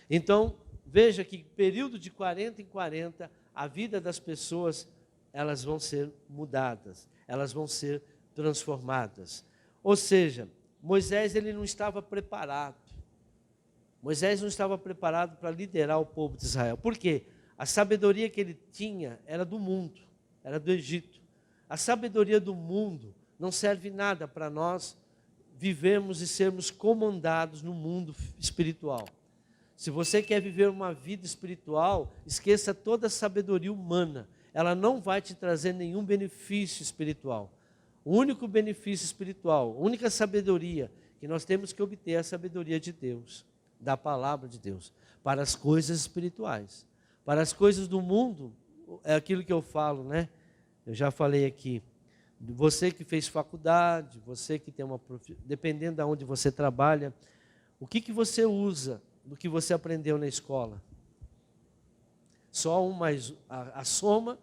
Então, veja que período de 40 em 40, a vida das pessoas, elas vão ser mudadas, elas vão ser transformadas. Ou seja, Moisés ele não estava preparado. Moisés não estava preparado para liderar o povo de Israel. Por quê? A sabedoria que ele tinha era do mundo, era do Egito. A sabedoria do mundo não serve nada para nós vivermos e sermos comandados no mundo espiritual. Se você quer viver uma vida espiritual, esqueça toda a sabedoria humana. Ela não vai te trazer nenhum benefício espiritual. O único benefício espiritual, a única sabedoria que nós temos que obter é a sabedoria de Deus, da palavra de Deus, para as coisas espirituais. Para as coisas do mundo, é aquilo que eu falo, né? Eu já falei aqui. Você que fez faculdade, você que tem uma profissão, dependendo de onde você trabalha, o que você usa do que você aprendeu na escola? Só a soma,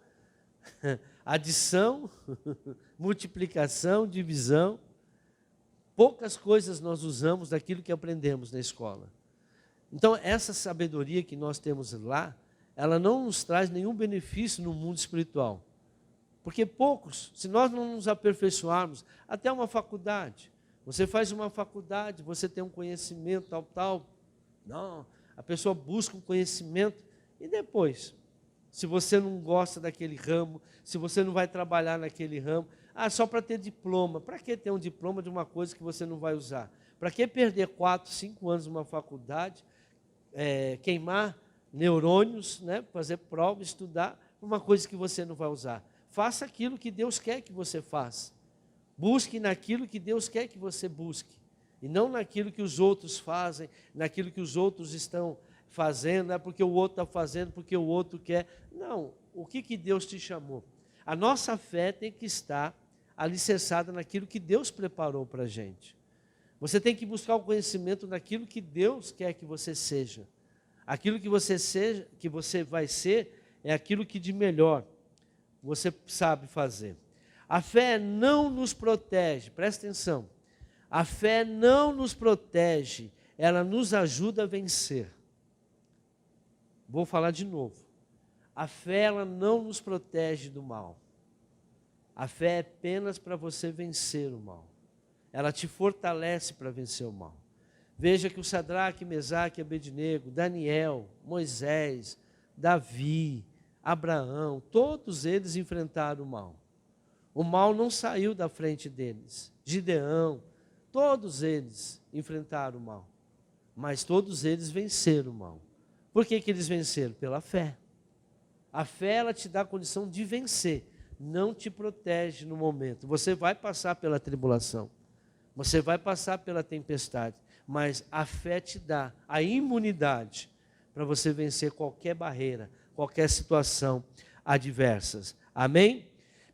adição, multiplicação, divisão. Poucas coisas nós usamos daquilo que aprendemos na escola. Então, essa sabedoria que nós temos lá, ela não nos traz nenhum benefício no mundo espiritual. Porque poucos, se nós não nos aperfeiçoarmos, até uma faculdade, você faz uma faculdade, você tem um conhecimento tal, não, a pessoa busca um conhecimento e depois, se você não gosta daquele ramo, se você não vai trabalhar naquele ramo, só para ter diploma, para que ter um diploma de uma coisa que você não vai usar? Para que perder 4, 5 anos numa faculdade, queimar neurônios, né, fazer prova, estudar, uma coisa que você não vai usar? Faça aquilo que Deus quer que você faça. Busque naquilo que Deus quer que você busque. E não naquilo que os outros fazem, naquilo que os outros estão fazendo, porque o outro está fazendo, porque o outro quer. Não, o que Deus te chamou? A nossa fé tem que estar alicerçada naquilo que Deus preparou para a gente. Você tem que buscar o conhecimento naquilo que Deus quer que você seja. Aquilo que você seja, que você vai ser, é aquilo que de melhor você sabe fazer. A fé não nos protege, presta atenção. A fé não nos protege, ela nos ajuda a vencer. Vou falar de novo. A fé ela não nos protege do mal. A fé é apenas para você vencer o mal. Ela te fortalece para vencer o mal. Veja que o Sadraque, Mesaque, Abednego, Daniel, Moisés, Davi, Abraão, todos eles enfrentaram o mal. O mal não saiu da frente deles. Gideão, todos eles enfrentaram o mal. Mas todos eles venceram o mal. Por que eles venceram? Pela fé. A fé ela te dá a condição de vencer. Não te protege no momento. Você vai passar pela tribulação. Você vai passar pela tempestade. Mas a fé te dá a imunidade para você vencer qualquer barreira, qualquer situação adversas. Amém?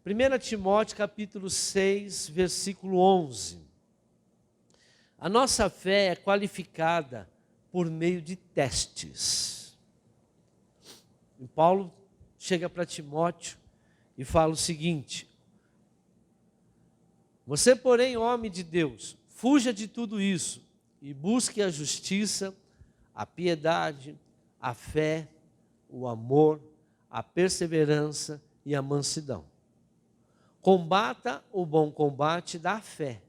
1 Timóteo capítulo 6, versículo 11. A nossa fé é qualificada por meio de testes. E Paulo chega para Timóteo e fala o seguinte: você, porém, homem de Deus, fuja de tudo isso e busque a justiça, a piedade, a fé, o amor, a perseverança e a mansidão. Combata o bom combate da fé.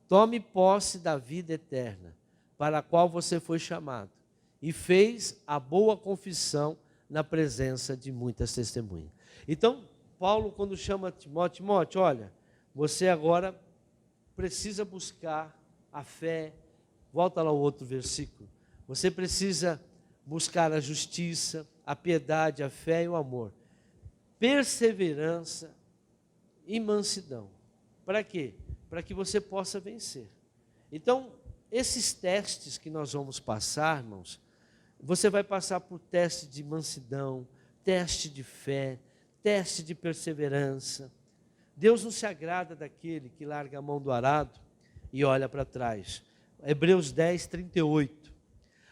Tome posse da vida eterna, para a qual você foi chamado, e fez a boa confissão na presença de muitas testemunhas. Então, Paulo, quando chama Timóteo, olha, você agora precisa buscar a fé. Volta lá o outro versículo. Você precisa buscar a justiça, a piedade, a fé e o amor. Perseverança e mansidão. Para quê? Para que você possa vencer. Então, esses testes que nós vamos passar, irmãos, você vai passar por teste de mansidão, teste de fé, teste de perseverança. Deus não se agrada daquele que larga a mão do arado e olha para trás. Hebreus 10, 38.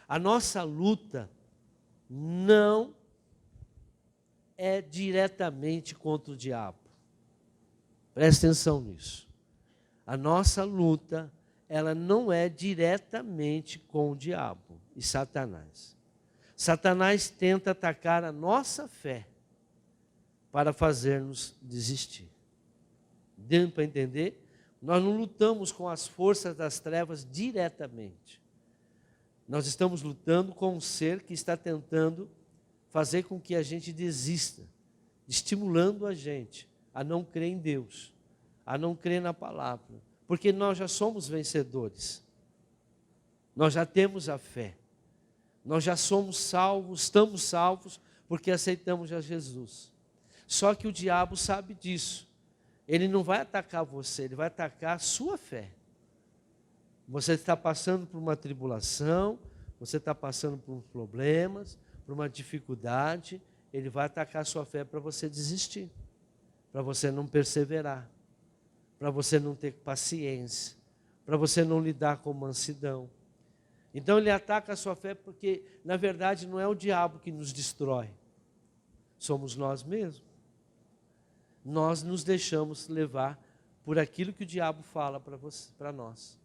A nossa luta não é diretamente contra o diabo. Presta atenção nisso. A nossa luta, ela não é diretamente com o diabo e Satanás. Satanás tenta atacar a nossa fé para fazer-nos desistir. Dando para entender? Nós não lutamos com as forças das trevas diretamente. Nós estamos lutando com um ser que está tentando fazer com que a gente desista, estimulando a gente a não crer em Deus, a não crer na palavra, porque nós já somos vencedores. Nós já temos a fé. Nós já somos salvos, estamos salvos, porque aceitamos a Jesus. Só que o diabo sabe disso. Ele não vai atacar você, ele vai atacar a sua fé. Você está passando por uma tribulação, você está passando por problemas, por uma dificuldade, ele vai atacar a sua fé para você desistir, para você não perseverar, para você não ter paciência, para você não lidar com mansidão. Então ele ataca a sua fé porque, na verdade, não é o diabo que nos destrói, somos nós mesmos. Nós nos deixamos levar por aquilo que o diabo fala para nós.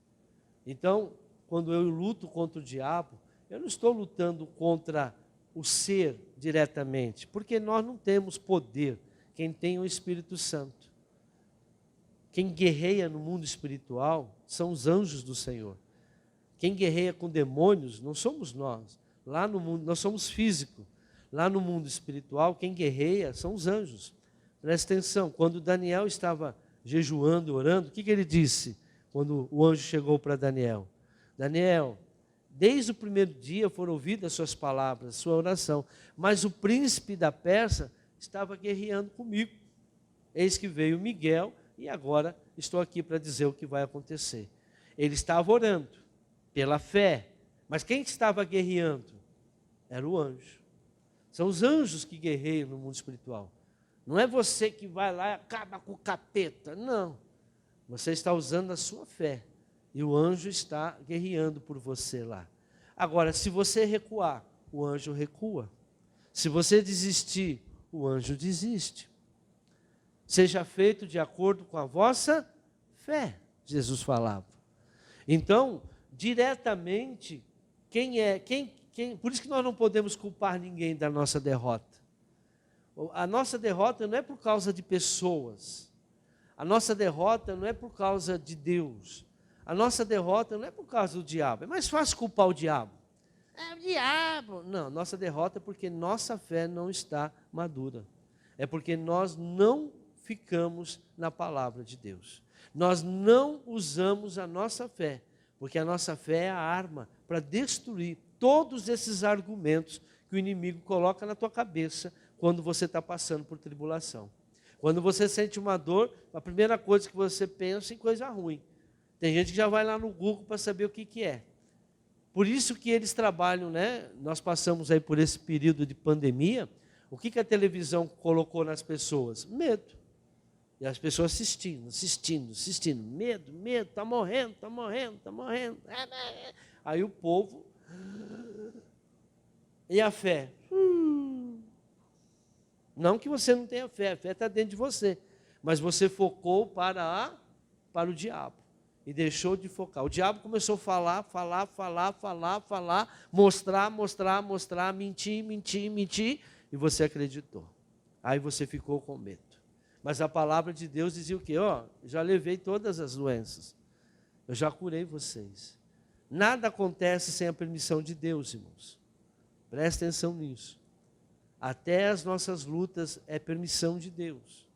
Então, quando eu luto contra o diabo, eu não estou lutando contra o ser diretamente, porque nós não temos poder. Quem tem o Espírito Santo. Quem guerreia no mundo espiritual são os anjos do Senhor. Quem guerreia com demônios não somos nós. Lá no mundo, nós somos físicos. Lá no mundo espiritual, quem guerreia são os anjos. Presta atenção, quando Daniel estava jejuando e orando, o que ele disse quando o anjo chegou para Daniel? Daniel, desde o primeiro dia foram ouvidas as suas palavras, a sua oração, mas o príncipe da Pérsia estava guerreando comigo. Eis que veio Miguel e agora estou aqui para dizer o que vai acontecer. Ele estava orando pela fé, mas quem estava guerreando? Era o anjo. São os anjos que guerreiam no mundo espiritual. Não é você que vai lá e acaba com o capeta, não. Você está usando a sua fé e o anjo está guerreando por você lá. Agora, se você recuar, o anjo recua. Se você desistir, o anjo desiste. Seja feito de acordo com a vossa fé, Jesus falava. Então, diretamente, por isso que nós não podemos culpar ninguém da nossa derrota. A nossa derrota não é por causa de pessoas. A nossa derrota não é por causa de Deus. A nossa derrota não é por causa do diabo. É mais fácil culpar o diabo. É o diabo. Não, nossa derrota é porque nossa fé não está madura. É porque nós não ficamos na palavra de Deus. Nós não usamos a nossa fé, porque a nossa fé é a arma para destruir todos esses argumentos que o inimigo coloca na tua cabeça quando você está passando por tribulação. Quando você sente uma dor, a primeira coisa que você pensa é em coisa ruim. Tem gente que já vai lá no Google para saber o que é. Por isso que eles trabalham, né? Nós passamos aí por esse período de pandemia. O que a televisão colocou nas pessoas? Medo. E as pessoas assistindo. Medo, está morrendo. Aí o povo... E a fé? Não que você não tenha fé, a fé está dentro de você. Mas você focou para o diabo. E deixou de focar. O diabo começou a falar, mostrar, mentir. E você acreditou. Aí você ficou com medo. Mas a palavra de Deus dizia o quê? Já levei todas as doenças. Eu já curei vocês. Nada acontece sem a permissão de Deus, irmãos. Presta atenção nisso. Até as nossas lutas é permissão de Deus.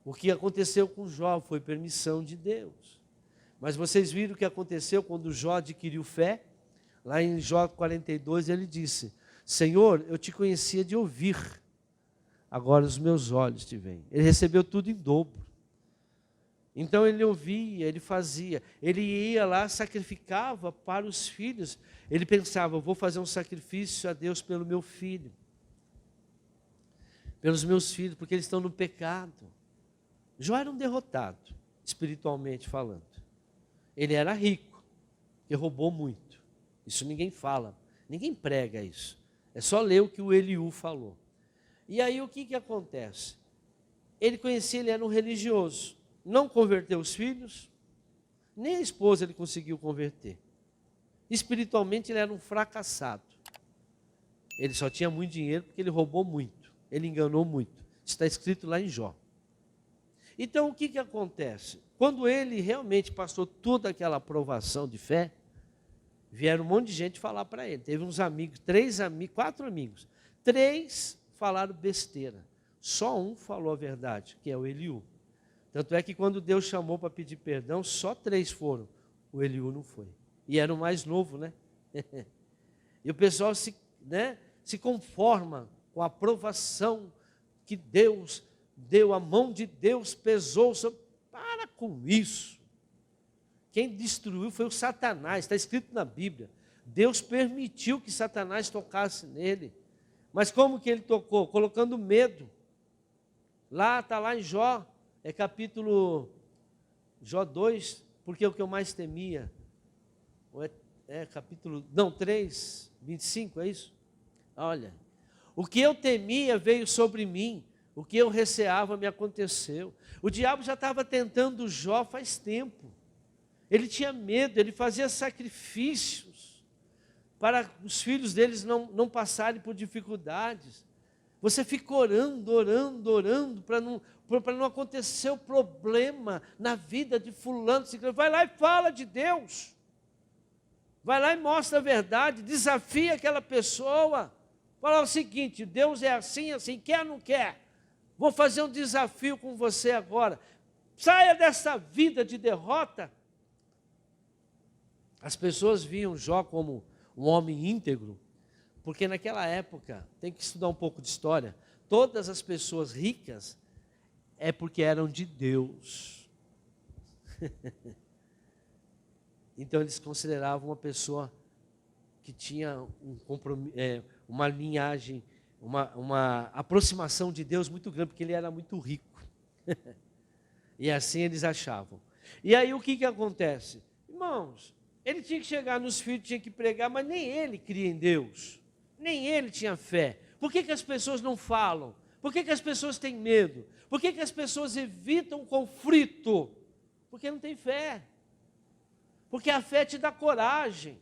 O que aconteceu com Jó foi permissão de Deus. Mas vocês viram o que aconteceu quando Jó adquiriu fé? Lá em Jó 42 ele disse: Senhor, eu te conhecia de ouvir, agora os meus olhos te veem. Ele recebeu tudo em dobro. Então ele ouvia, ele fazia, ele ia lá, sacrificava para os filhos. Ele pensava: eu vou fazer um sacrifício a Deus pelo meu filho, pelos meus filhos, porque eles estão no pecado. Jó era um derrotado, espiritualmente falando. Ele era rico, que roubou muito. Isso ninguém fala, ninguém prega isso. É só ler o que o Eliú falou. E aí o que acontece? Ele conhecia, ele era um religioso. Não converteu os filhos, nem a esposa ele conseguiu converter. Espiritualmente ele era um fracassado. Ele só tinha muito dinheiro porque ele roubou muito, ele enganou muito. Está escrito lá em Jó. Então o que acontece? Quando ele realmente passou toda aquela aprovação de fé, vieram um monte de gente falar para ele. Teve uns amigos, 4 amigos. 3 falaram besteira. Só um falou a verdade, que é o Eliú. Tanto é que quando Deus chamou para pedir perdão, só 3 foram. O Eliú não foi. E era o mais novo, né? E o pessoal se conforma com a aprovação que Deus deu, a mão de Deus pesou sobre... Para com isso. Quem destruiu foi o Satanás, está escrito na Bíblia. Deus permitiu que Satanás tocasse nele. Mas como que ele tocou? Colocando medo. Está lá em Jó, Jó 2, porque é o que eu mais temia. Capítulo 3, 25, é isso? Olha, o que eu temia veio sobre mim, o que eu receava me aconteceu. O diabo já estava tentando Jó faz tempo. Ele tinha medo, ele fazia sacrifícios para os filhos deles não passarem por dificuldades. Você fica orando para não acontecer o problema na vida de fulano. Vai lá e fala de Deus. Vai lá e mostra a verdade, desafia aquela pessoa. Fala o seguinte, Deus é assim, quer ou não quer? Vou fazer um desafio com você agora. Saia dessa vida de derrota. As pessoas viam Jó como um homem íntegro, porque naquela época, tem que estudar um pouco de história, todas as pessoas ricas é porque eram de Deus. Então eles consideravam uma pessoa que tinha uma linhagem, uma aproximação de Deus muito grande, porque ele era muito rico. E assim eles achavam. E aí o que acontece? Irmãos, ele tinha que chegar nos filhos, tinha que pregar, mas nem ele cria em Deus. Nem ele tinha fé. Por que as pessoas não falam? Por que as pessoas têm medo? Por que as pessoas evitam conflito? Porque não tem fé. Porque a fé te dá coragem.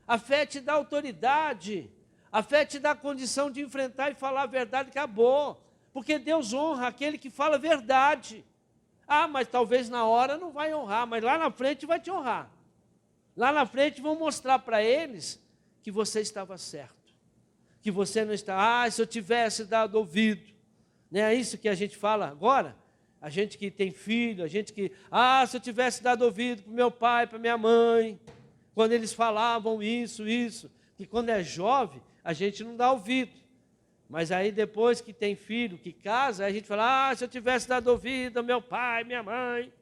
A fé te dá autoridade. A fé te dá a condição de enfrentar e falar a verdade, acabou. Porque Deus honra aquele que fala a verdade. Mas talvez na hora não vai honrar, mas lá na frente vai te honrar. Lá na frente vão mostrar para eles que você estava certo. Que você não está, se eu tivesse dado ouvido. Não é isso que a gente fala agora? A gente que tem filho, a gente que, se eu tivesse dado ouvido para o meu pai, para minha mãe, quando eles falavam isso. Que quando é jovem, a gente não dá ouvido. Mas aí depois que tem filho, que casa, a gente fala, se eu tivesse dado ouvido ao meu pai, minha mãe.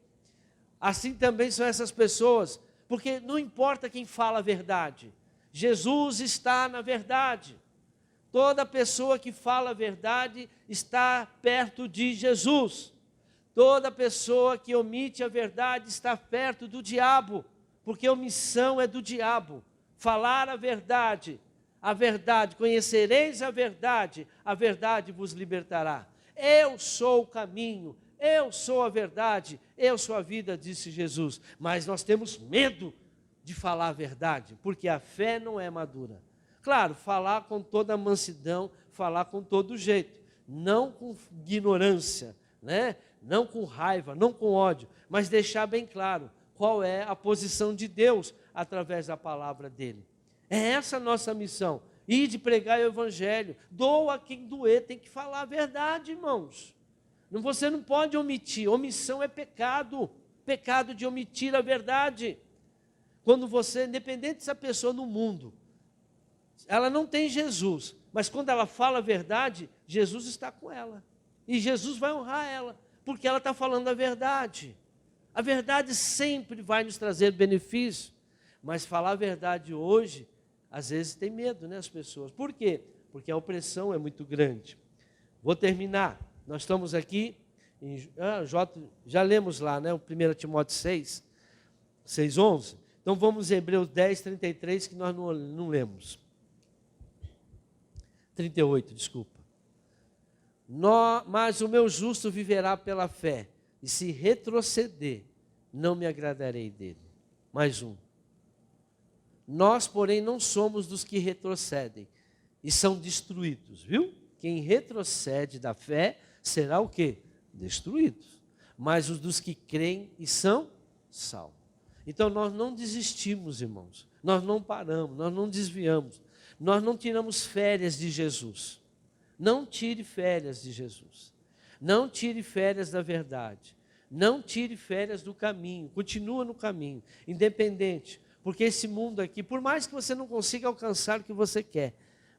Assim também são essas pessoas, porque não importa quem fala a verdade, Jesus está na verdade. Toda pessoa que fala a verdade está perto de Jesus. Toda pessoa que omite a verdade está perto do diabo, porque omissão é do diabo. Falar a verdade, conhecereis a verdade vos libertará. Eu sou o caminho, eu sou a verdade, eu sou a vida, disse Jesus. Mas nós temos medo de falar a verdade, porque a fé não é madura. Claro, falar com toda a mansidão, falar com todo jeito, não com ignorância, né? Não com raiva, não com ódio, mas deixar bem claro qual é a posição de Deus através da palavra dele. É essa a nossa missão, ir de pregar o evangelho, doa quem doer, tem que falar a verdade, irmãos. Você não pode omitir, omissão é pecado, pecado de omitir a verdade. Quando você, independente dessa pessoa no mundo, ela não tem Jesus, mas quando ela fala a verdade, Jesus está com ela. E Jesus vai honrar ela, porque ela está falando a verdade. A verdade sempre vai nos trazer benefício, mas falar a verdade hoje, às vezes tem medo, né, as pessoas. Por quê? Porque a opressão é muito grande. Vou terminar. Nós estamos aqui, já lemos lá, né, o 1 Timóteo 6:11. Então vamos em Hebreus 10:33, que nós não lemos. 38, desculpa. Mas o meu justo viverá pela fé, e se retroceder, não me agradarei dele. Mais um. Nós, porém, não somos dos que retrocedem, e são destruídos, viu? Quem retrocede da fé será o quê? Destruído. Mas os dos que creem e são salvos. Então nós não desistimos, irmãos. Nós não paramos, nós não desviamos. Nós não tiramos férias de Jesus. Não tire férias de Jesus. Não tire férias da verdade. Não tire férias do caminho. Continua no caminho, independente. Porque esse mundo aqui, por mais que você não consiga alcançar o que você quer,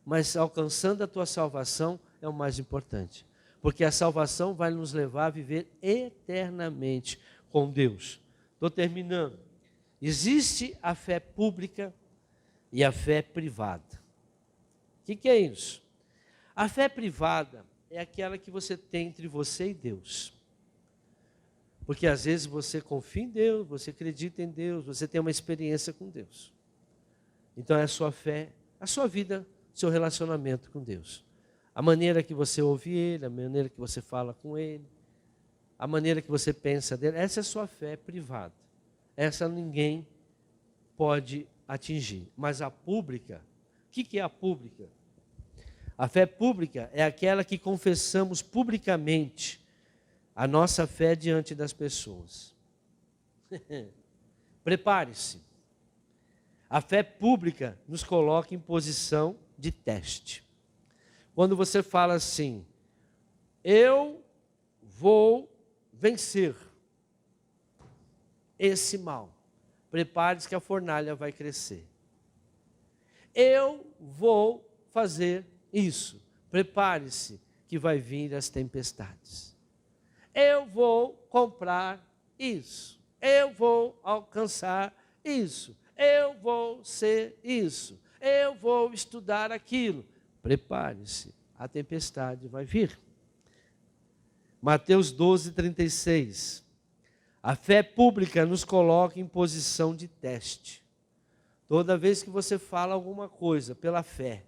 mas alcançando a tua salvação é o mais importante. Porque a salvação vai nos levar a viver eternamente com Deus. Estou terminando. Existe a fé pública e a fé privada. O que é isso? A fé privada é aquela que você tem entre você e Deus. Porque às vezes você confia em Deus, você acredita em Deus, você tem uma experiência com Deus. Então é a sua fé, a sua vida, seu relacionamento com Deus. A maneira que você ouve Ele, a maneira que você fala com Ele, a maneira que você pensa dele, essa é a sua fé privada. Essa ninguém pode atingir. Mas a pública, o que é a pública? A fé pública é aquela que confessamos publicamente a nossa fé diante das pessoas. Prepare-se. A fé pública nos coloca em posição de teste. Quando você fala assim, eu vou vencer esse mal, prepare-se que a fornalha vai crescer. Eu vou fazer isso, prepare-se que vai vir as tempestades. Eu vou comprar isso, eu vou alcançar isso, eu vou ser isso, eu vou estudar aquilo. Prepare-se, a tempestade vai vir. Mateus 12:36. A fé pública nos coloca em posição de teste. Toda vez que você fala alguma coisa pela fé,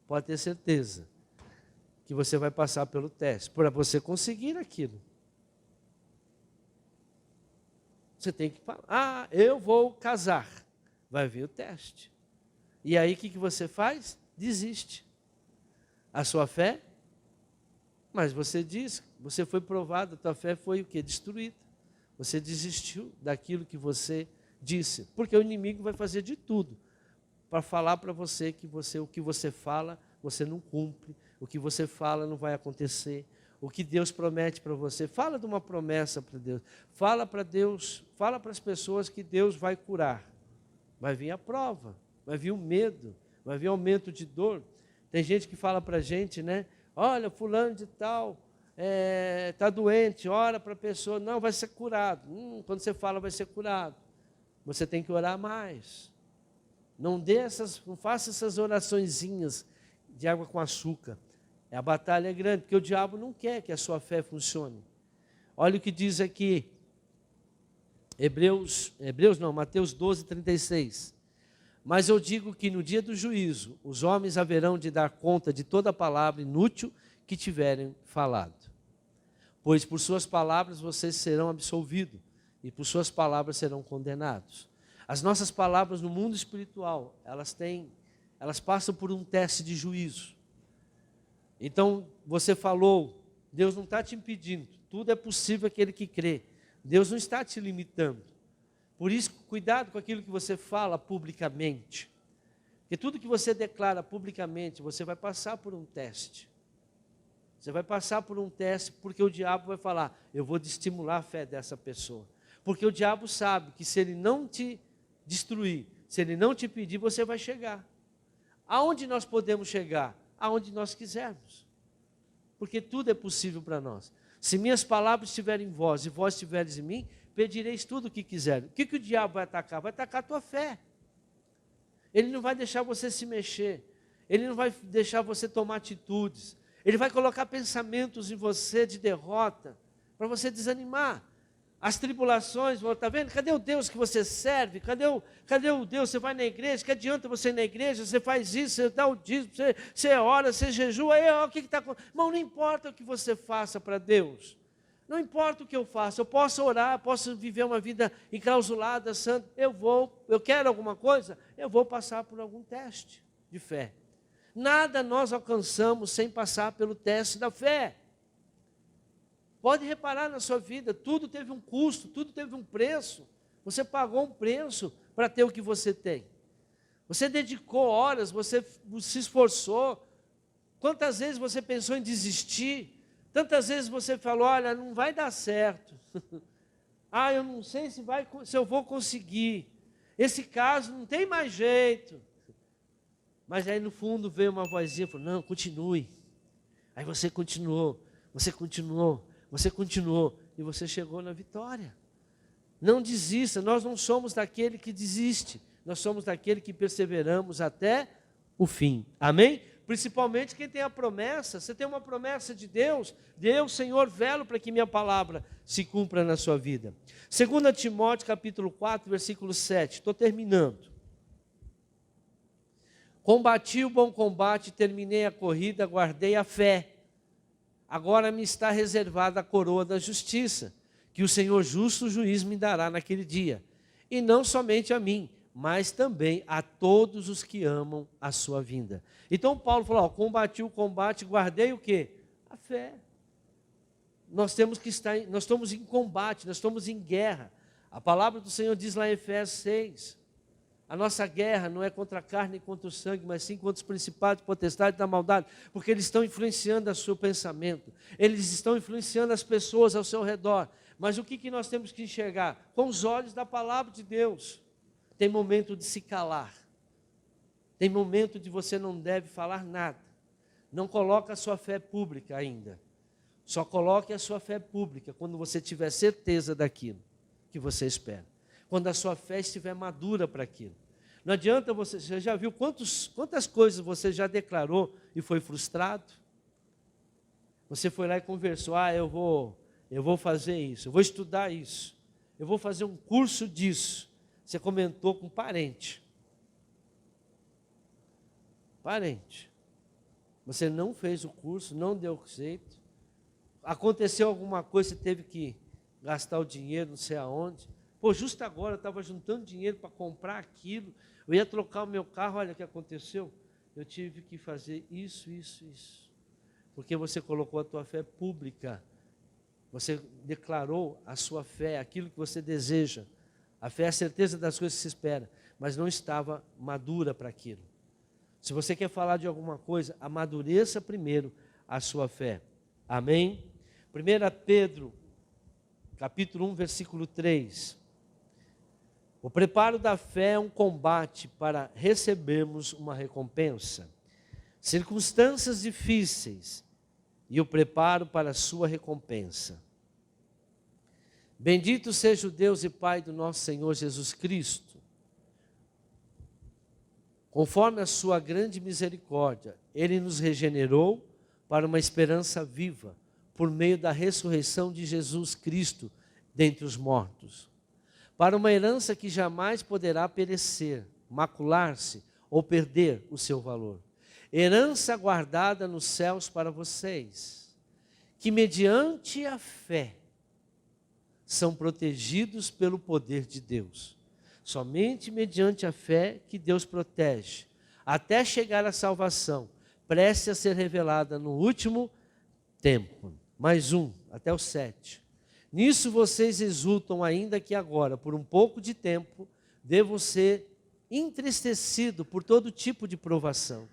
pode ter certeza que você vai passar pelo teste, para você conseguir aquilo. Você tem que falar, eu vou casar. Vai vir o teste. E aí o que você faz? Desiste. A sua fé, mas você diz, você foi provado, a tua fé foi o quê? Destruída. Você desistiu daquilo que você disse, porque o inimigo vai fazer de tudo para falar para você que o que você fala, você não cumpre, o que você fala não vai acontecer, o que Deus promete para você, fala de uma promessa para Deus, fala para Deus, fala para as pessoas que Deus vai curar, vai vir a prova, vai vir o medo, vai vir aumento de dor. Tem gente que fala para a gente, né? Olha, fulano de tal está doente, ora para a pessoa, não, vai ser curado. Quando você fala vai ser curado, você tem que orar mais. Não faça essas oraçõezinhas de água com açúcar. A batalha é grande, porque o diabo não quer que a sua fé funcione. Olha o que diz aqui, Mateus 12:36. Mas eu digo que no dia do juízo, os homens haverão de dar conta de toda palavra inútil que tiverem falado. Pois por suas palavras vocês serão absolvidos, e por suas palavras serão condenados. As nossas palavras no mundo espiritual, elas passam por um teste de juízo. Então, você falou, Deus não está te impedindo, tudo é possível aquele que crê. Deus não está te limitando. Por isso, cuidado com aquilo que você fala publicamente. Porque tudo que você declara publicamente, você vai passar por um teste. Você vai passar por um teste porque o diabo vai falar, eu vou estimular a fé dessa pessoa. Porque o diabo sabe que se ele não te destruir, se ele não te pedir, você vai chegar. Aonde nós podemos chegar? Aonde nós quisermos. Porque tudo é possível para nós. Se minhas palavras estiverem em vós e vós estiveres em mim, pedireis tudo o que quiserem. O que o diabo vai atacar? Vai atacar a tua fé. Ele não vai deixar você se mexer. Ele não vai deixar você tomar atitudes. Ele vai colocar pensamentos em você de derrota, para você desanimar. As tribulações, está vendo? Cadê o Deus que você serve? Cadê o Deus? Você vai na igreja, que adianta você ir na igreja? Você faz isso, você dá o dízimo, você ora, você jejua, aí, o que está acontecendo? Irmão, não importa o que você faça para Deus. Não importa o que eu faça, eu posso orar, posso viver uma vida enclausulada, santa. Eu quero alguma coisa, eu vou passar por algum teste de fé. Nada nós alcançamos sem passar pelo teste da fé. Pode reparar na sua vida, tudo teve um custo, tudo teve um preço. Você pagou um preço para ter o que você tem. Você dedicou horas, você se esforçou. Quantas vezes você pensou em desistir? Tantas vezes você falou, olha, não vai dar certo. Eu não sei se eu vou conseguir. Esse caso não tem mais jeito. Mas aí no fundo veio uma vozinha e falou, não, continue. Aí você continuou, e você chegou na vitória. Não desista, nós não somos daquele que desiste, nós somos daquele que perseveramos até o fim. Amém? Principalmente quem tem a promessa, você tem uma promessa de Deus, Senhor, velo para que minha palavra se cumpra na sua vida. 2 Timóteo capítulo 4, versículo 7, estou terminando. Combati o bom combate, terminei a corrida, guardei a fé. Agora me está reservada a coroa da justiça, que o Senhor justo juiz me dará naquele dia. E não somente a mim, mas também a todos os que amam a sua vinda. Então Paulo falou, combati o combate, guardei o quê? A fé. Nós estamos em combate, nós estamos em guerra. A palavra do Senhor diz lá em Efésios 6, a nossa guerra não é contra a carne e contra o sangue, mas sim contra os principados, potestades da maldade, porque eles estão influenciando o seu pensamento, eles estão influenciando as pessoas ao seu redor. Mas o que nós temos que enxergar? Com os olhos da palavra de Deus. Tem momento de se calar, tem momento de você não deve falar nada. Não coloque a sua fé pública ainda, só coloque a sua fé pública quando você tiver certeza daquilo que você espera. Quando a sua fé estiver madura para aquilo. Não adianta você já viu quantas coisas você já declarou e foi frustrado? Você foi lá e conversou, eu vou fazer isso, eu vou estudar isso, eu vou fazer um curso disso. Você comentou com um parente. Você não fez o curso, não deu jeito. Aconteceu alguma coisa, você teve que gastar o dinheiro, não sei aonde. Justo agora eu estava juntando dinheiro para comprar aquilo, eu ia trocar o meu carro, olha o que aconteceu, eu tive que fazer isso, porque você colocou a tua fé pública, você declarou a sua fé, aquilo que você deseja, a fé é a certeza das coisas que se espera, mas não estava madura para aquilo. Se você quer falar de alguma coisa, amadureça primeiro a sua fé, amém? 1 Pedro, capítulo 1, versículo 3, o preparo da fé é um combate para recebermos uma recompensa. Circunstâncias difíceis e o preparo para a sua recompensa. Bendito seja o Deus e Pai do nosso Senhor Jesus Cristo. Conforme a sua grande misericórdia, Ele nos regenerou para uma esperança viva, por meio da ressurreição de Jesus Cristo dentre os mortos, para uma herança que jamais poderá perecer, macular-se ou perder o seu valor. Herança guardada nos céus para vocês, que mediante a fé são protegidos pelo poder de Deus. Somente mediante a fé que Deus protege, até chegar à salvação, prestes a ser revelada no último tempo. Mais um, até o 7. Nisso vocês exultam, ainda que agora, por um pouco de tempo, devam ser entristecidos por todo tipo de provação.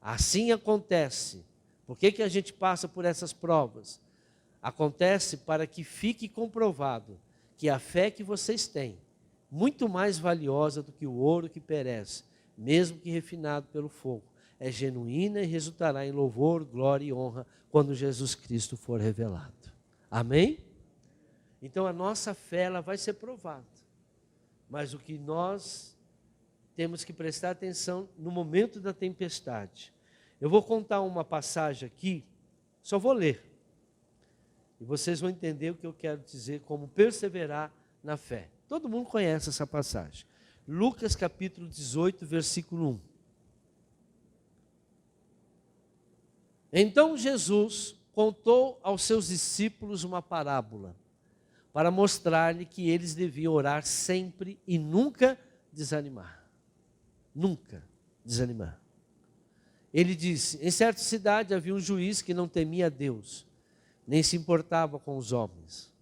Assim acontece. Por que a gente passa por essas provas? Acontece para que fique comprovado que a fé que vocês têm, muito mais valiosa do que o ouro que perece, mesmo que refinado pelo fogo, é genuína e resultará em louvor, glória e honra quando Jesus Cristo for revelado. Amém? Então a nossa fé ela vai ser provada. Mas o que nós temos que prestar atenção no momento da tempestade. Eu vou contar uma passagem aqui, só vou ler. E vocês vão entender o que eu quero dizer, como perseverar na fé. Todo mundo conhece essa passagem. Lucas capítulo 18, versículo 1. Então Jesus contou aos seus discípulos uma parábola, para mostrar-lhe que eles deviam orar sempre e nunca desanimar. Nunca desanimar. Ele disse: em certa cidade havia um juiz que não temia a Deus, nem se importava com os homens.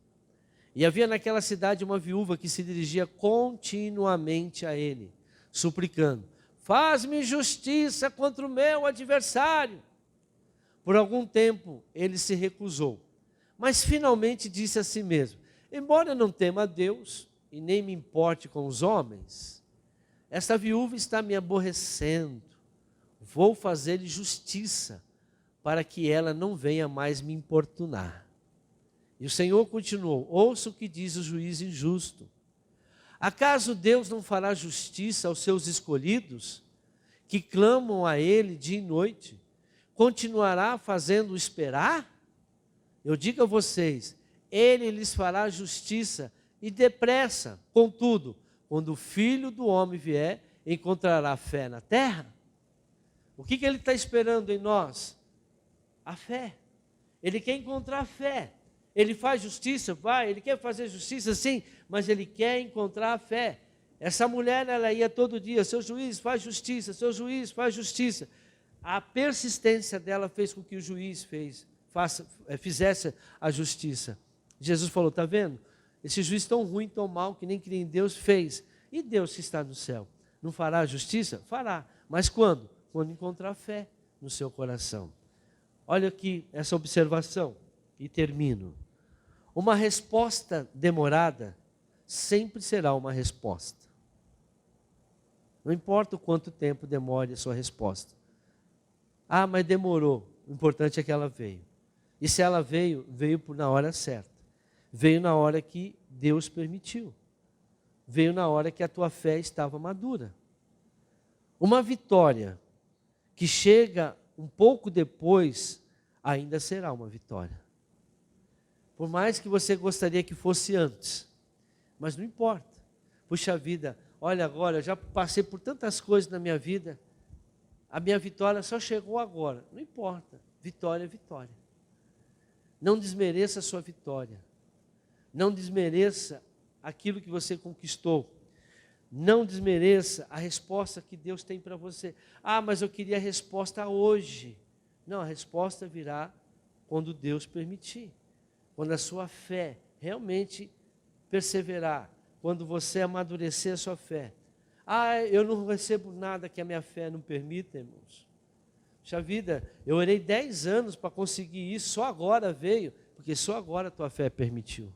E havia naquela cidade uma viúva que se dirigia continuamente a ele, suplicando: faz-me justiça contra o meu adversário. Por algum tempo ele se recusou, mas finalmente disse a si mesmo: embora não tema a Deus e nem me importe com os homens, esta viúva está me aborrecendo. Vou fazer-lhe justiça, para que ela não venha mais me importunar. E o Senhor continuou: ouça o que diz o juiz injusto. Acaso Deus não fará justiça aos seus escolhidos, que clamam a Ele dia e noite? Continuará fazendo esperar? Eu digo a vocês, Ele lhes fará justiça e depressa. Contudo, quando o Filho do Homem vier, encontrará fé na terra? O que Ele está esperando em nós? A fé. Ele quer encontrar fé. Ele faz justiça? Vai. Ele quer fazer justiça? Sim. Mas Ele quer encontrar a fé. Essa mulher, ela ia todo dia: seu juiz, faz justiça, seu juiz, faz justiça. A persistência dela fez com que o juiz fizesse a justiça. Jesus falou: está vendo? Esse juiz tão ruim, tão mal, que nem crê em Deus, fez. E Deus que está no céu, não fará justiça? Fará. Mas quando? Quando encontrar fé no seu coração. Olha aqui essa observação e termino. Uma resposta demorada sempre será uma resposta. Não importa o quanto tempo demore a sua resposta. Ah, mas demorou. O importante é que ela veio. E se ela veio, veio na hora certa. Veio na hora que Deus permitiu. Veio na hora que a tua fé estava madura. Uma vitória que chega um pouco depois, ainda será uma vitória. Por mais que você gostaria que fosse antes, mas não importa. Puxa vida, olha agora, eu já passei por tantas coisas na minha vida, a minha vitória só chegou agora. Não importa, vitória é vitória. Não desmereça a sua vitória. Não desmereça aquilo que você conquistou. Não desmereça a resposta que Deus tem para você. Ah, mas eu queria a resposta hoje. Não, a resposta virá quando Deus permitir. Quando a sua fé realmente perseverar. Quando você amadurecer a sua fé. Ah, eu não recebo nada que a minha fé não permita, irmãos. Puxa vida, eu orei 10 anos para conseguir isso, só agora veio, porque só agora a tua fé permitiu.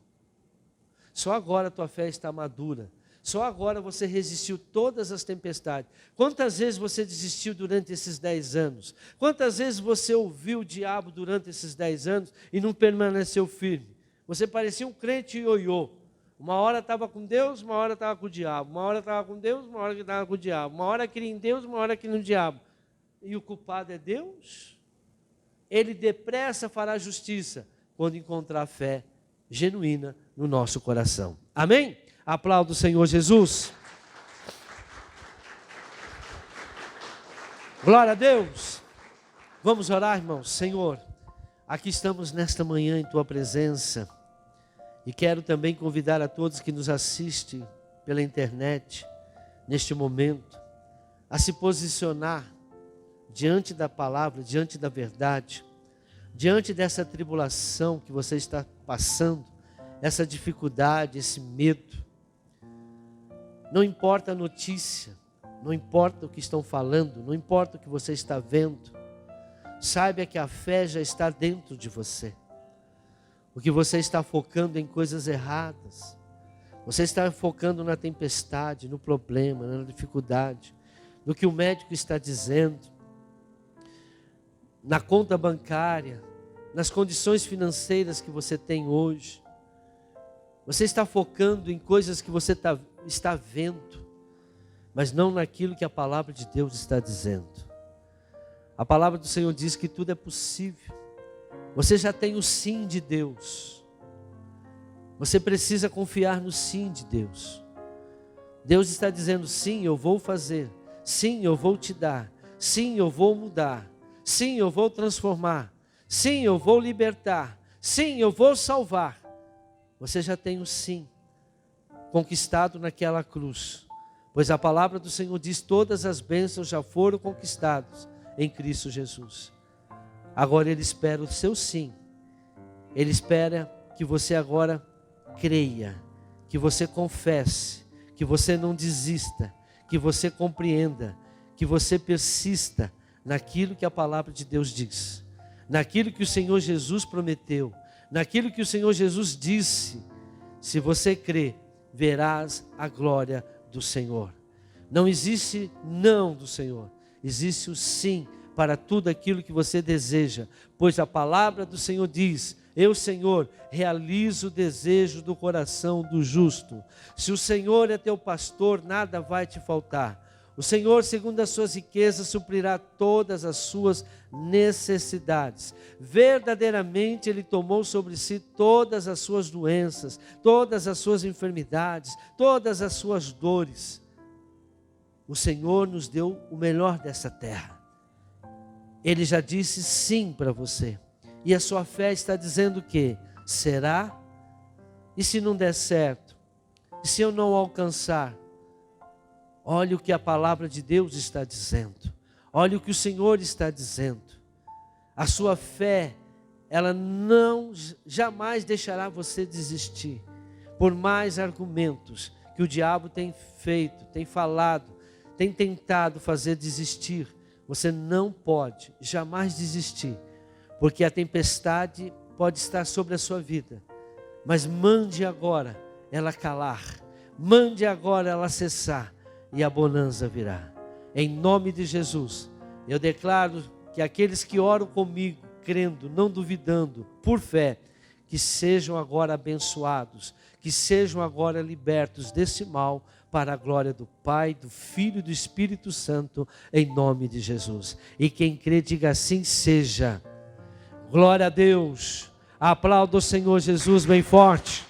Só agora a tua fé está madura. Só agora você resistiu todas as tempestades. Quantas vezes você desistiu durante esses 10 anos? Quantas vezes você ouviu o diabo durante esses 10 anos e não permaneceu firme? Você parecia um crente ioiô. Uma hora estava com Deus, uma hora estava com o diabo. Uma hora estava com Deus, uma hora estava com o diabo. Uma hora queria em Deus, uma hora queria no diabo. E o culpado é Deus? Ele depressa fará justiça quando encontrar fé genuína no nosso coração. Amém? Aplauda o Senhor Jesus. Glória a Deus. Vamos orar, irmãos. Senhor, aqui estamos nesta manhã em Tua presença. E quero também convidar a todos que nos assistem pela internet, neste momento, a se posicionar diante da palavra, diante da verdade, diante dessa tribulação que você está passando, essa dificuldade, esse medo. Não importa a notícia, não importa o que estão falando, não importa o que você está vendo, saiba que a fé já está dentro de você. O que você está focando em coisas erradas, você está focando na tempestade, no problema, na dificuldade, no que o médico está dizendo, na conta bancária, nas condições financeiras que você tem hoje. Você está focando em coisas que você está vendo, mas não naquilo que a palavra de Deus está dizendo. A palavra do Senhor diz que tudo é possível. Você já tem o sim de Deus. Você precisa confiar no sim de Deus. Deus está dizendo: sim, eu vou fazer. Sim, eu vou te dar. Sim, eu vou mudar. Sim, eu vou transformar. Sim, eu vou libertar. Sim, eu vou salvar. Você já tem o sim conquistado naquela cruz. Pois a palavra do Senhor diz: todas as bênçãos já foram conquistadas em Cristo Jesus. Agora Ele espera o seu sim. Ele espera que você agora creia, que você confesse, que você não desista, que você compreenda, que você persista naquilo que a palavra de Deus diz, naquilo que o Senhor Jesus prometeu, naquilo que o Senhor Jesus disse. Se você crer, verás a glória do Senhor. Não existe não do Senhor, existe o sim para tudo aquilo que você deseja, pois a palavra do Senhor diz: eu, Senhor, realizo o desejo do coração do justo. Se o Senhor é teu pastor, nada vai te faltar. O Senhor, segundo as suas riquezas, suprirá todas as suas necessidades. Verdadeiramente Ele tomou sobre si todas as suas doenças, todas as suas enfermidades, todas as suas dores. O Senhor nos deu o melhor dessa terra. Ele já disse sim para você. E a sua fé está dizendo que será? E se não der certo? E se eu não alcançar? Olha o que a palavra de Deus está dizendo. Olha o que o Senhor está dizendo. A sua fé, ela jamais deixará você desistir. Por mais argumentos que o diabo tem feito, tem falado, tem tentado fazer desistir, você não pode jamais desistir. Porque a tempestade pode estar sobre a sua vida. Mas mande agora ela calar. Mande agora ela cessar. E a bonança virá. Em nome de Jesus, eu declaro que aqueles que oram comigo, crendo, não duvidando, por fé, que sejam agora abençoados, que sejam agora libertos desse mal, para a glória do Pai, do Filho e do Espírito Santo, em nome de Jesus. E quem crê, diga assim seja. Glória a Deus. Aplauda o Senhor Jesus bem forte.